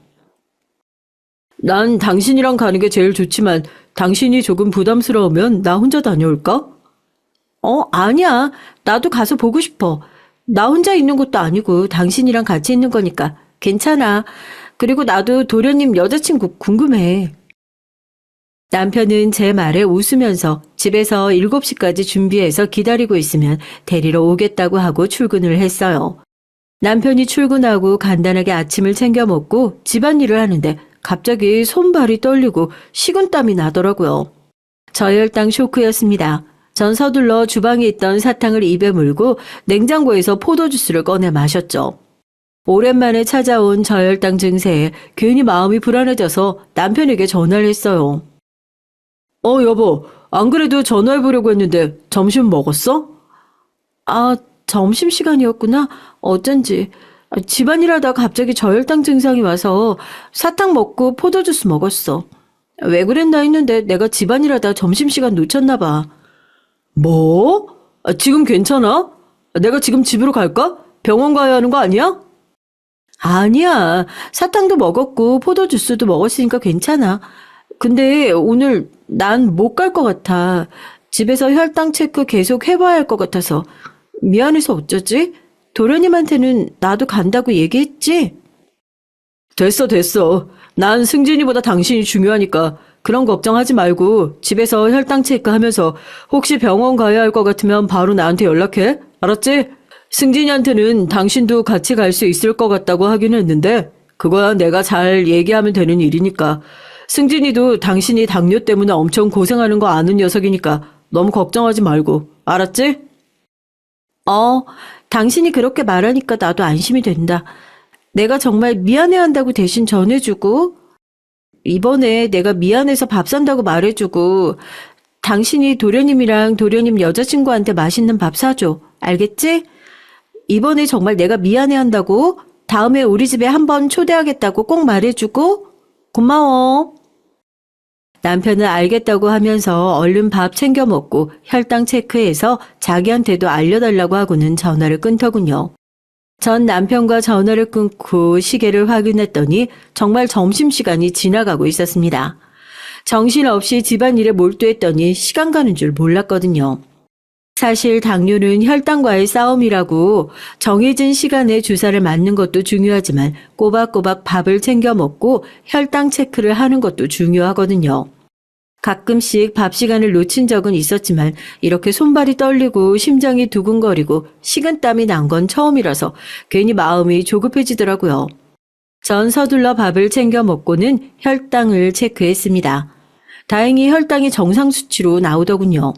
난 당신이랑 가는 게 제일 좋지만 당신이 조금 부담스러우면 나 혼자 다녀올까? 아니야. 나도 가서 보고 싶어. 나 혼자 있는 것도 아니고 당신이랑 같이 있는 거니까 괜찮아. 그리고 나도 도련님 여자친구 궁금해. 남편은 제 말에 웃으면서 집에서 7시까지 준비해서 기다리고 있으면 데리러 오겠다고 하고 출근을 했어요. 남편이 출근하고 간단하게 아침을 챙겨 먹고 집안일을 하는데 갑자기 손발이 떨리고 식은땀이 나더라고요. 저혈당 쇼크였습니다. 전 서둘러 주방에 있던 사탕을 입에 물고 냉장고에서 포도주스를 꺼내 마셨죠. 오랜만에 찾아온 저혈당 증세에 괜히 마음이 불안해져서 남편에게 전화를 했어요. 여보, 안 그래도 전화해보려고 했는데 점심 먹었어? 아, 점심시간이었구나. 어쩐지. 집안일 하다가 갑자기 저혈당 증상이 와서 사탕 먹고 포도주스 먹었어. 왜 그랬나 했는데 내가 집안일 하다 점심시간 놓쳤나 봐. 뭐? 지금 괜찮아? 내가 지금 집으로 갈까? 병원 가야 하는 거 아니야? 아니야. 사탕도 먹었고 포도주스도 먹었으니까 괜찮아. 근데 오늘 난 못 갈 것 같아. 집에서 혈당 체크 계속 해봐야 할 것 같아서. 미안해서 어쩌지? 도련님한테는 나도 간다고 얘기했지? 됐어. 난 승진이보다 당신이 중요하니까 그런 걱정하지 말고 집에서 혈당 체크하면서 혹시 병원 가야 할 것 같으면 바로 나한테 연락해. 알았지? 승진이한테는 당신도 같이 갈 수 있을 것 같다고 하긴 했는데 그거야 내가 잘 얘기하면 되는 일이니까. 승진이도 당신이 당뇨 때문에 엄청 고생하는 거 아는 녀석이니까 너무 걱정하지 말고. 알았지? 당신이 그렇게 말하니까 나도 안심이 된다. 내가 정말 미안해한다고 대신 전해주고 이번에 내가 미안해서 밥 산다고 말해주고 당신이 도련님이랑 도련님 여자친구한테 맛있는 밥 사줘. 알겠지? 이번에 정말 내가 미안해한다고 다음에 우리 집에 한번 초대하겠다고 꼭 말해주고 고마워. 남편은 알겠다고 하면서 얼른 밥 챙겨 먹고 혈당 체크해서 자기한테도 알려달라고 하고는 전화를 끊더군요. 전 남편과 전화를 끊고 시계를 확인했더니 정말 점심시간이 지나가고 있었습니다. 정신없이 집안일에 몰두했더니 시간 가는 줄 몰랐거든요. 사실 당뇨는 혈당과의 싸움이라고 정해진 시간에 주사를 맞는 것도 중요하지만 꼬박꼬박 밥을 챙겨 먹고 혈당 체크를 하는 것도 중요하거든요. 가끔씩 밥 시간을 놓친 적은 있었지만 이렇게 손발이 떨리고 심장이 두근거리고 식은땀이 난 건 처음이라서 괜히 마음이 조급해지더라고요. 전 서둘러 밥을 챙겨 먹고는 혈당을 체크했습니다. 다행히 혈당이 정상 수치로 나오더군요.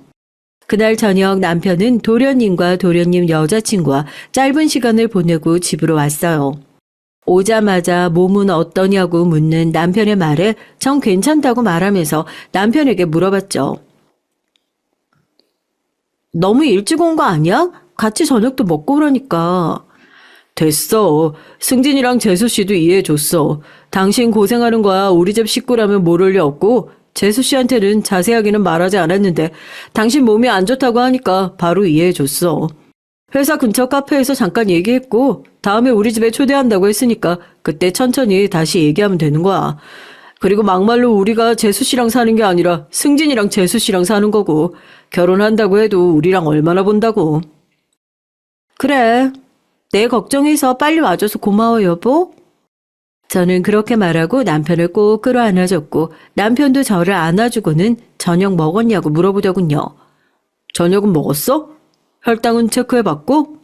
그날 저녁 남편은 도련님과 도련님 여자친구와 짧은 시간을 보내고 집으로 왔어요. 오자마자 몸은 어떠냐고 묻는 남편의 말에 전 괜찮다고 말하면서 남편에게 물어봤죠. 너무 일찍 온 거 아니야? 같이 저녁도 먹고 그러니까. 됐어. 승진이랑 재수 씨도 이해해줬어. 당신 고생하는 거야 우리 집 식구라면 모를 리 없고 재수 씨한테는 자세하게는 말하지 않았는데 당신 몸이 안 좋다고 하니까 바로 이해해줬어. 회사 근처 카페에서 잠깐 얘기했고 다음에 우리 집에 초대한다고 했으니까 그때 천천히 다시 얘기하면 되는 거야. 그리고 막말로 우리가 재수 씨랑 사는 게 아니라 승진이랑 재수 씨랑 사는 거고 결혼한다고 해도 우리랑 얼마나 본다고. 그래. 내 걱정해서 빨리 와줘서 고마워 여보. 저는 그렇게 말하고 남편을 꼭 끌어안아줬고 남편도 저를 안아주고는 저녁 먹었냐고 물어보더군요. 저녁은 먹었어? 혈당은 체크해봤고?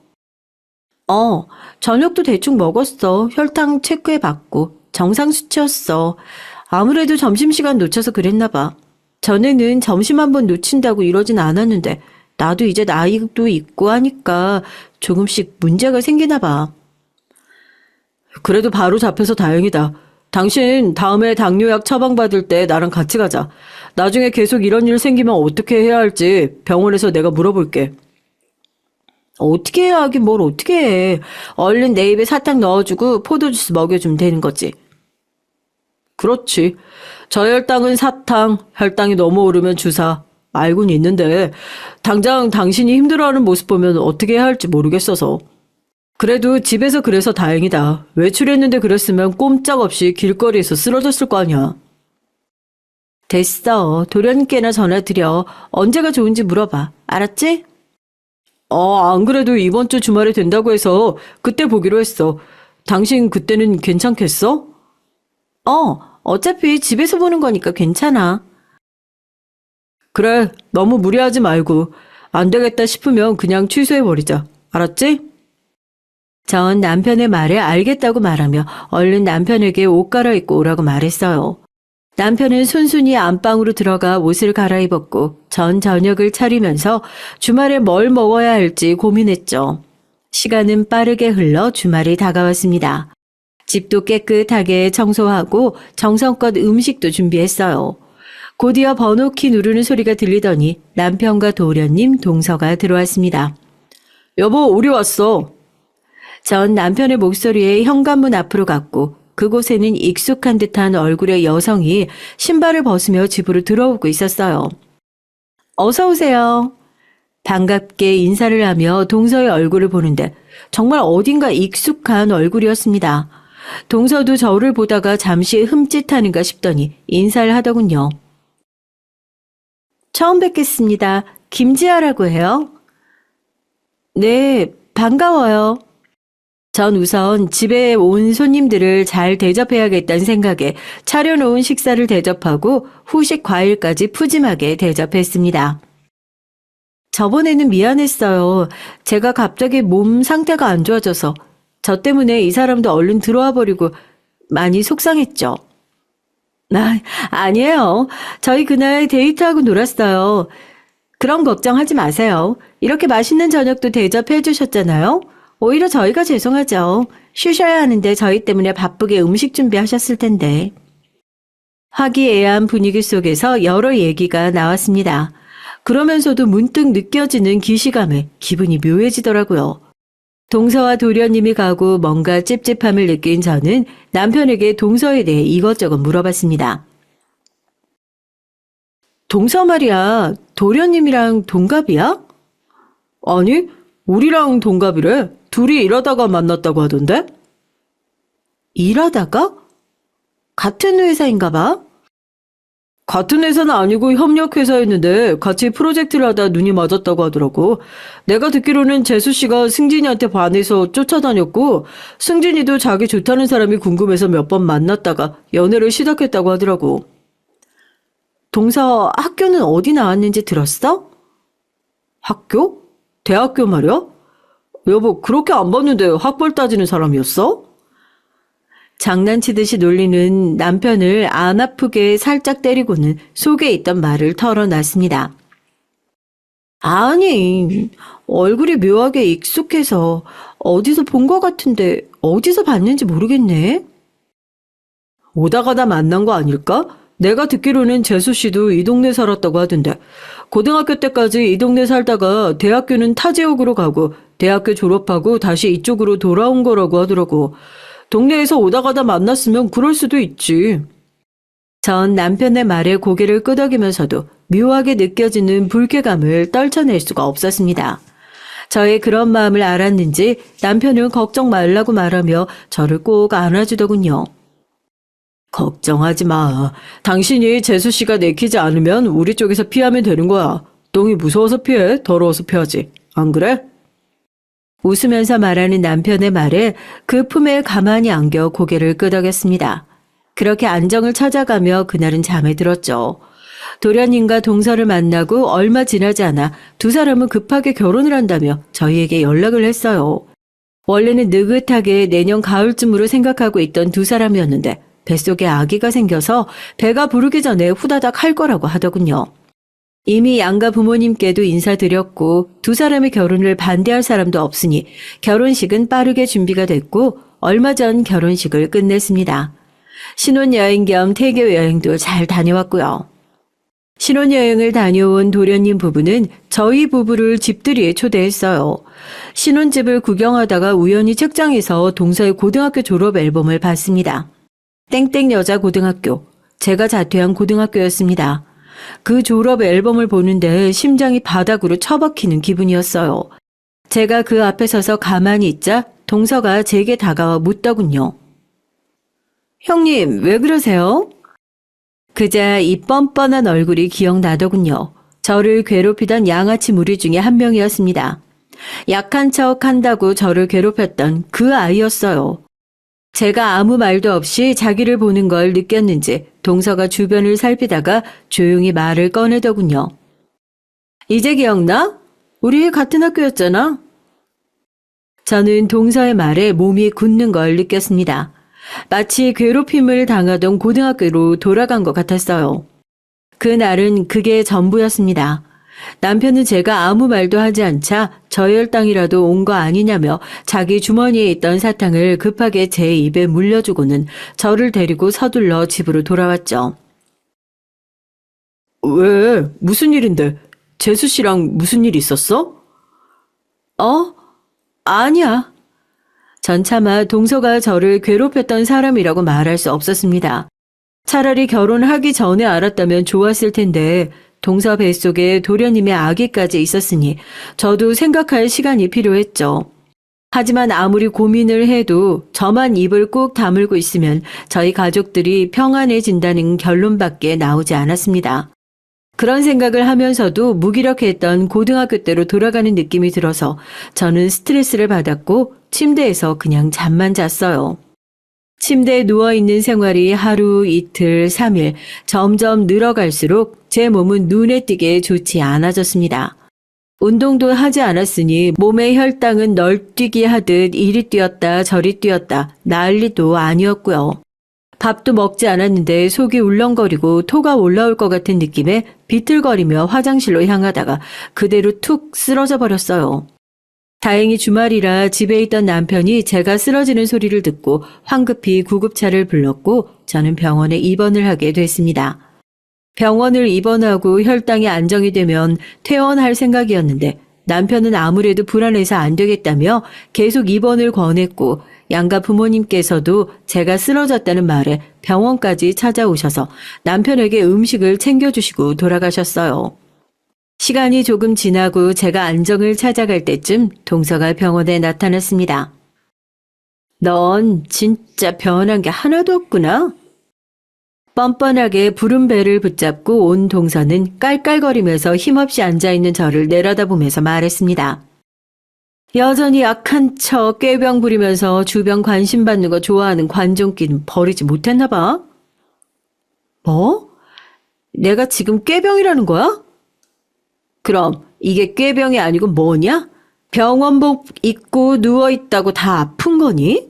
저녁도 대충 먹었어. 혈당 체크해봤고 정상 수치였어. 아무래도 점심시간 놓쳐서 그랬나 봐. 전에는 점심 한 번 놓친다고 이러진 않았는데 나도 이제 나이도 있고 하니까 조금씩 문제가 생기나 봐. 그래도 바로 잡혀서 다행이다. 당신 다음에 당뇨약 처방받을 때 나랑 같이 가자. 나중에 계속 이런 일 생기면 어떻게 해야 할지 병원에서 내가 물어볼게. 어떻게 해야 하긴 뭘 어떻게 해. 얼른 내 입에 사탕 넣어주고 포도주스 먹여주면 되는 거지. 그렇지. 저혈당은 사탕, 혈당이 너무 오르면 주사. 알고는 있는데 당장 당신이 힘들어하는 모습 보면 어떻게 해야 할지 모르겠어서. 그래도 집에서 그래서 다행이다. 외출했는데 그랬으면 꼼짝없이 길거리에서 쓰러졌을 거 아니야. 됐어. 도련님께나 전화드려. 언제가 좋은지 물어봐. 알았지? 안 그래도 이번 주 주말에 된다고 해서 그때 보기로 했어. 당신 그때는 괜찮겠어? 어차피 집에서 보는 거니까 괜찮아. 그래, 너무 무리하지 말고. 안 되겠다 싶으면 그냥 취소해버리자. 알았지? 전 남편의 말에 알겠다고 말하며 얼른 남편에게 옷 갈아입고 오라고 말했어요. 남편은 순순히 안방으로 들어가 옷을 갈아입었고 전 저녁을 차리면서 주말에 뭘 먹어야 할지 고민했죠. 시간은 빠르게 흘러 주말이 다가왔습니다. 집도 깨끗하게 청소하고 정성껏 음식도 준비했어요. 곧이어 번호키 누르는 소리가 들리더니 남편과 도련님, 동서가 들어왔습니다. 여보, 우리 왔어. 전 남편의 목소리에 현관문 앞으로 갔고 그곳에는 익숙한 듯한 얼굴의 여성이 신발을 벗으며 집으로 들어오고 있었어요. 어서 오세요. 반갑게 인사를 하며 동서의 얼굴을 보는데 정말 어딘가 익숙한 얼굴이었습니다. 동서도 저를 보다가 잠시 흠칫하는가 싶더니 인사를 하더군요. 처음 뵙겠습니다. 김지아라고 해요. 네, 반가워요. 전 우선 집에 온 손님들을 잘 대접해야겠다는 생각에 차려놓은 식사를 대접하고 후식 과일까지 푸짐하게 대접했습니다. 저번에는 미안했어요. 제가 갑자기 몸 상태가 안 좋아져서 저 때문에 이 사람도 얼른 들어와 버리고 많이 속상했죠. 아니에요. 저희 그날 데이트하고 놀았어요. 그런 걱정하지 마세요. 이렇게 맛있는 저녁도 대접해 주셨잖아요. 오히려 저희가 죄송하죠. 쉬셔야 하는데 저희 때문에 바쁘게 음식 준비하셨을 텐데. 화기애애한 분위기 속에서 여러 얘기가 나왔습니다. 그러면서도 문득 느껴지는 기시감에 기분이 묘해지더라고요. 동서와 도련님이 가고 뭔가 찝찝함을 느낀 저는 남편에게 동서에 대해 이것저것 물어봤습니다. 동서 말이야, 도련님이랑 동갑이야? 아니, 우리랑 동갑이래. 둘이 일하다가 만났다고 하던데? 일하다가? 같은 회사인가 봐? 같은 회사는 아니고 협력회사였는데 같이 프로젝트를 하다 눈이 맞았다고 하더라고. 내가 듣기로는 재수 씨가 승진이한테 반해서 쫓아다녔고 승진이도 자기 좋다는 사람이 궁금해서 몇 번 만났다가 연애를 시작했다고 하더라고. 동서 학교는 어디 나왔는지 들었어? 학교? 대학교 말이야? 여보, 그렇게 안 봤는데 학벌 따지는 사람이었어? 장난치듯이 놀리는 남편을 안 아프게 살짝 때리고는 속에 있던 말을 털어놨습니다. 아니, 얼굴이 묘하게 익숙해서 어디서 본 것 같은데 어디서 봤는지 모르겠네. 오다 가다 만난 거 아닐까? 내가 듣기로는 재수 씨도 이 동네 살았다고 하던데 고등학교 때까지 이 동네 살다가 대학교는 타 지역으로 가고 대학교 졸업하고 다시 이쪽으로 돌아온 거라고 하더라고. 동네에서 오다 가다 만났으면 그럴 수도 있지. 전 남편의 말에 고개를 끄덕이면서도 묘하게 느껴지는 불쾌감을 떨쳐낼 수가 없었습니다. 저의 그런 마음을 알았는지 남편은 걱정 말라고 말하며 저를 꼭 안아주더군요. 걱정하지 마. 당신이 재수 씨가 내키지 않으면 우리 쪽에서 피하면 되는 거야. 똥이 무서워서 피해, 더러워서 피하지. 안 그래? 웃으면서 말하는 남편의 말에 그 품에 가만히 안겨 고개를 끄덕였습니다. 그렇게 안정을 찾아가며 그날은 잠에 들었죠. 도련님과 동서를 만나고 얼마 지나지 않아 두 사람은 급하게 결혼을 한다며 저희에게 연락을 했어요. 원래는 느긋하게 내년 가을쯤으로 생각하고 있던 두 사람이었는데 뱃속에 아기가 생겨서 배가 부르기 전에 후다닥 할 거라고 하더군요. 이미 양가 부모님께도 인사드렸고 두 사람의 결혼을 반대할 사람도 없으니 결혼식은 빠르게 준비가 됐고 얼마 전 결혼식을 끝냈습니다. 신혼여행 겸 태교 여행도 잘 다녀왔고요. 신혼여행을 다녀온 도련님 부부는 저희 부부를 집들이에 초대했어요. 신혼집을 구경하다가 우연히 책장에서 동서의 고등학교 졸업 앨범을 봤습니다. 땡땡 여자 고등학교, 제가 자퇴한 고등학교였습니다. 그 졸업 앨범을 보는데 심장이 바닥으로 처박히는 기분이었어요. 제가 그 앞에 서서 가만히 있자 동서가 제게 다가와 묻더군요. 형님, 왜 그러세요? 그자 이 뻔뻔한 얼굴이 기억나더군요. 저를 괴롭히던 양아치 무리 중에 한 명이었습니다. 약한 척 한다고 저를 괴롭혔던 그 아이였어요. 제가 아무 말도 없이 자기를 보는 걸 느꼈는지 동서가 주변을 살피다가 조용히 말을 꺼내더군요. 이제 기억나? 우리 같은 학교였잖아. 저는 동서의 말에 몸이 굳는 걸 느꼈습니다. 마치 괴롭힘을 당하던 고등학교로 돌아간 것 같았어요. 그날은 그게 전부였습니다. 남편은 제가 아무 말도 하지 않자 저 혈당이라도 온 거 아니냐며 자기 주머니에 있던 사탕을 급하게 제 입에 물려주고는 저를 데리고 서둘러 집으로 돌아왔죠. 왜? 무슨 일인데? 재수 씨랑 무슨 일 있었어? 어? 아니야. 전 차마 동서가 저를 괴롭혔던 사람이라고 말할 수 없었습니다. 차라리 결혼하기 전에 알았다면 좋았을 텐데 동서 뱃속에 도련님의 아기까지 있었으니 저도 생각할 시간이 필요했죠. 하지만 아무리 고민을 해도 저만 입을 꾹 다물고 있으면 저희 가족들이 평안해진다는 결론밖에 나오지 않았습니다. 그런 생각을 하면서도 무기력했던 고등학교 때로 돌아가는 느낌이 들어서 저는 스트레스를 받았고 침대에서 그냥 잠만 잤어요. 침대에 누워있는 생활이 하루, 이틀, 3일 점점 늘어갈수록 제 몸은 눈에 띄게 좋지 않아졌습니다. 운동도 하지 않았으니 몸의 혈당은 널뛰기 하듯 이리 뛰었다 저리 뛰었다 난리도 아니었고요. 밥도 먹지 않았는데 속이 울렁거리고 토가 올라올 것 같은 느낌에 비틀거리며 화장실로 향하다가 그대로 툭 쓰러져 버렸어요. 다행히 주말이라 집에 있던 남편이 제가 쓰러지는 소리를 듣고 황급히 구급차를 불렀고 저는 병원에 입원을 하게 됐습니다. 병원을 입원하고 혈당이 안정이 되면 퇴원할 생각이었는데 남편은 아무래도 불안해서 안 되겠다며 계속 입원을 권했고 양가 부모님께서도 제가 쓰러졌다는 말에 병원까지 찾아오셔서 남편에게 음식을 챙겨주시고 돌아가셨어요. 시간이 조금 지나고 제가 안정을 찾아갈 때쯤 동서가 병원에 나타났습니다. 넌 진짜 변한 게 하나도 없구나. 뻔뻔하게 부른 배를 붙잡고 온 동서는 깔깔거리면서 힘없이 앉아있는 저를 내려다보면서 말했습니다. 여전히 약한 척 꾀병 부리면서 주변 관심 받는 거 좋아하는 관종기는 버리지 못했나 봐. 뭐? 내가 지금 꾀병이라는 거야? 그럼 이게 꾀병이 아니고 뭐냐? 병원복 입고 누워있다고 다 아픈 거니?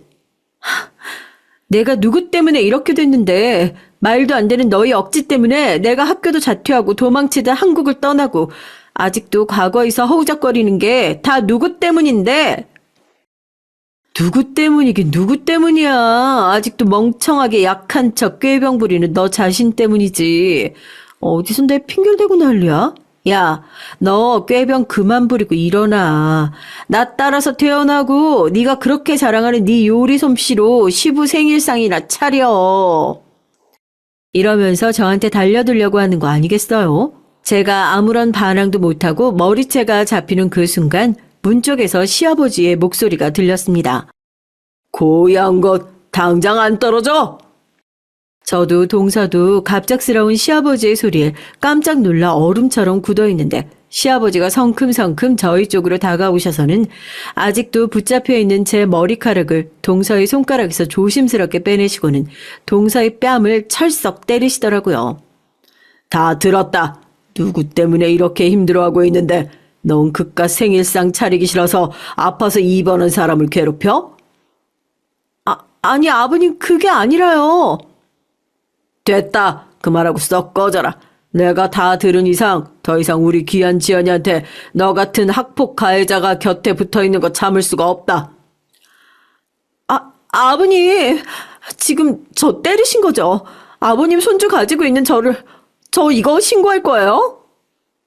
내가 누구 때문에 이렇게 됐는데 말도 안 되는 너희 억지 때문에 내가 학교도 자퇴하고 도망치다 한국을 떠나고 아직도 과거에서 허우적거리는 게 다 누구 때문인데? 누구 때문이긴 누구 때문이야. 아직도 멍청하게 약한 척 꾀병 부리는 너 자신 때문이지. 어디서 내 핑계를 대고 난리야? 야, 너 꾀병 그만 부리고 일어나. 나 따라서 태어나고 네가 그렇게 자랑하는 네 요리 솜씨로 시부 생일상이나 차려. 이러면서 저한테 달려들려고 하는 거 아니겠어요? 제가 아무런 반항도 못하고 머리채가 잡히는 그 순간 문 쪽에서 시아버지의 목소리가 들렸습니다. 고향 것 당장 안 떨어져! 저도 동서도 갑작스러운 시아버지의 소리에 깜짝 놀라 얼음처럼 굳어있는데 시아버지가 성큼성큼 저희 쪽으로 다가오셔서는 아직도 붙잡혀 있는 제 머리카락을 동서의 손가락에서 조심스럽게 빼내시고는 동서의 뺨을 철썩 때리시더라고요. 다 들었다. 누구 때문에 이렇게 힘들어하고 있는데 넌 그깟 생일상 차리기 싫어서 아파서 입원한 사람을 괴롭혀? 아니 아버님 그게 아니라요. 됐다. 그 말하고 썩 꺼져라. 내가 다 들은 이상 더 이상 우리 귀한 지연이한테 너 같은 학폭 가해자가 곁에 붙어있는 거 참을 수가 없다. 아버님 지금 저 때리신 거죠? 아버님 손주 가지고 있는 저 이거 신고할 거예요?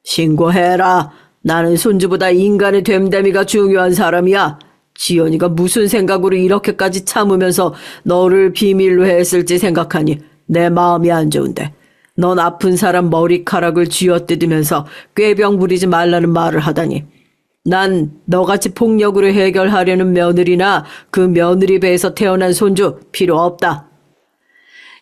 신고해라. 나는 손주보다 인간의 됨됨이가 중요한 사람이야. 지연이가 무슨 생각으로 이렇게까지 참으면서 너를 비밀로 했을지 생각하니 내 마음이 안 좋은데 넌 아픈 사람 머리카락을 쥐어뜯으면서 꾀병 부리지 말라는 말을 하다니. 난 너같이 폭력으로 해결하려는 며느리나 그 며느리 배에서 태어난 손주 필요 없다.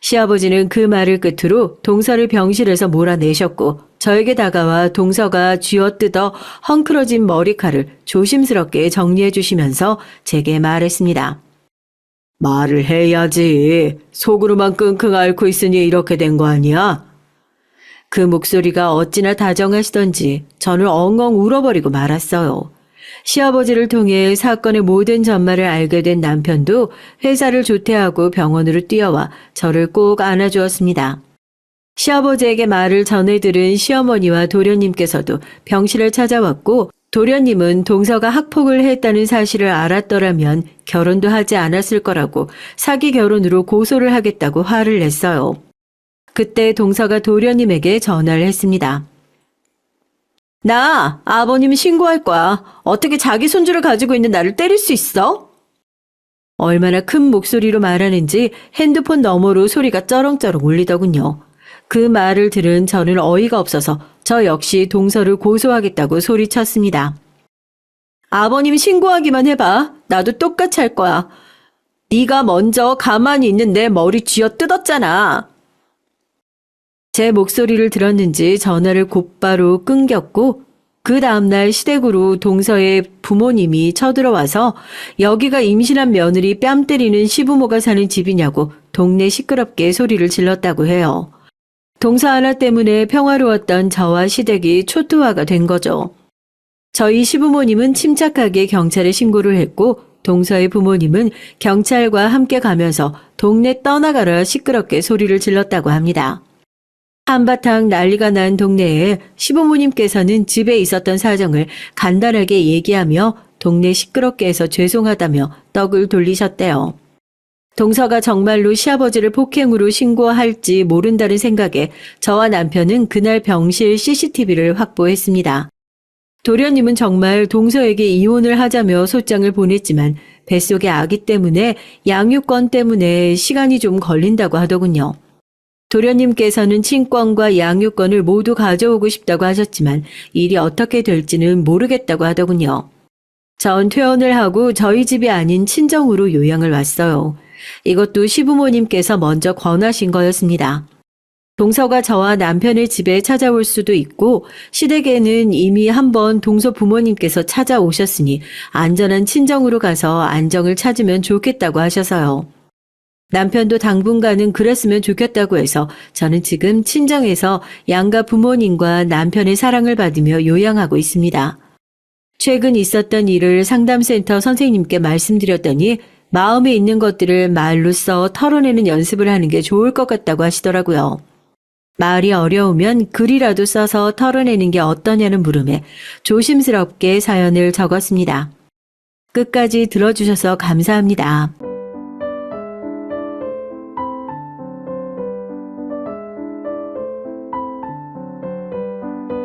시아버지는 그 말을 끝으로 동서를 병실에서 몰아내셨고 저에게 다가와 동서가 쥐어뜯어 헝클어진 머리칼을 조심스럽게 정리해 주시면서 제게 말했습니다. 말을 해야지. 속으로만 끙끙 앓고 있으니 이렇게 된 거 아니야? 그 목소리가 어찌나 다정하시던지 저는 엉엉 울어버리고 말았어요. 시아버지를 통해 사건의 모든 전말을 알게 된 남편도 회사를 조퇴하고 병원으로 뛰어와 저를 꼭 안아주었습니다. 시아버지에게 말을 전해 들은 시어머니와 도련님께서도 병실을 찾아왔고 도련님은 동서가 학폭을 했다는 사실을 알았더라면 결혼도 하지 않았을 거라고 사기 결혼으로 고소를 하겠다고 화를 냈어요. 그때 동서가 도련님에게 전화를 했습니다. 나 아버님 신고할 거야. 어떻게 자기 손주를 가지고 있는 나를 때릴 수 있어? 얼마나 큰 목소리로 말하는지 핸드폰 너머로 소리가 쩌렁쩌렁 울리더군요. 그 말을 들은 저는 어이가 없어서 저 역시 동서를 고소하겠다고 소리쳤습니다. 아버님 신고하기만 해봐. 나도 똑같이 할 거야. 네가 먼저 가만히 있는 내 머리 쥐어뜯었잖아. 제 목소리를 들었는지 전화를 곧바로 끊겼고 그 다음날 시댁으로 동서의 부모님이 쳐들어와서 여기가 임신한 며느리 뺨 때리는 시부모가 사는 집이냐고 동네 시끄럽게 소리를 질렀다고 해요. 동서 하나 때문에 평화로웠던 저와 시댁이 초토화가 된 거죠. 저희 시부모님은 침착하게 경찰에 신고를 했고 동서의 부모님은 경찰과 함께 가면서 동네 떠나가라 시끄럽게 소리를 질렀다고 합니다. 한바탕 난리가 난 동네에 시부모님께서는 집에 있었던 사정을 간단하게 얘기하며 동네 시끄럽게 해서 죄송하다며 떡을 돌리셨대요. 동서가 정말로 시아버지를 폭행으로 신고할지 모른다는 생각에 저와 남편은 그날 병실 CCTV를 확보했습니다. 도련님은 정말 동서에게 이혼을 하자며 소장을 보냈지만 뱃속의 아기 때문에 양육권 때문에 시간이 좀 걸린다고 하더군요. 도련님께서는 친권과 양육권을 모두 가져오고 싶다고 하셨지만 일이 어떻게 될지는 모르겠다고 하더군요. 전 퇴원을 하고 저희 집이 아닌 친정으로 요양을 왔어요. 이것도 시부모님께서 먼저 권하신 거였습니다. 동서가 저와 남편의 집에 찾아올 수도 있고 시댁에는 이미 한번 동서 부모님께서 찾아오셨으니 안전한 친정으로 가서 안정을 찾으면 좋겠다고 하셔서요. 남편도 당분간은 그랬으면 좋겠다고 해서 저는 지금 친정에서 양가 부모님과 남편의 사랑을 받으며 요양하고 있습니다. 최근 있었던 일을 상담센터 선생님께 말씀드렸더니 마음에 있는 것들을 말로 써 털어내는 연습을 하는 게 좋을 것 같다고 하시더라고요. 말이 어려우면 글이라도 써서 털어내는 게 어떠냐는 물음에 조심스럽게 사연을 적었습니다. 끝까지 들어주셔서 감사합니다.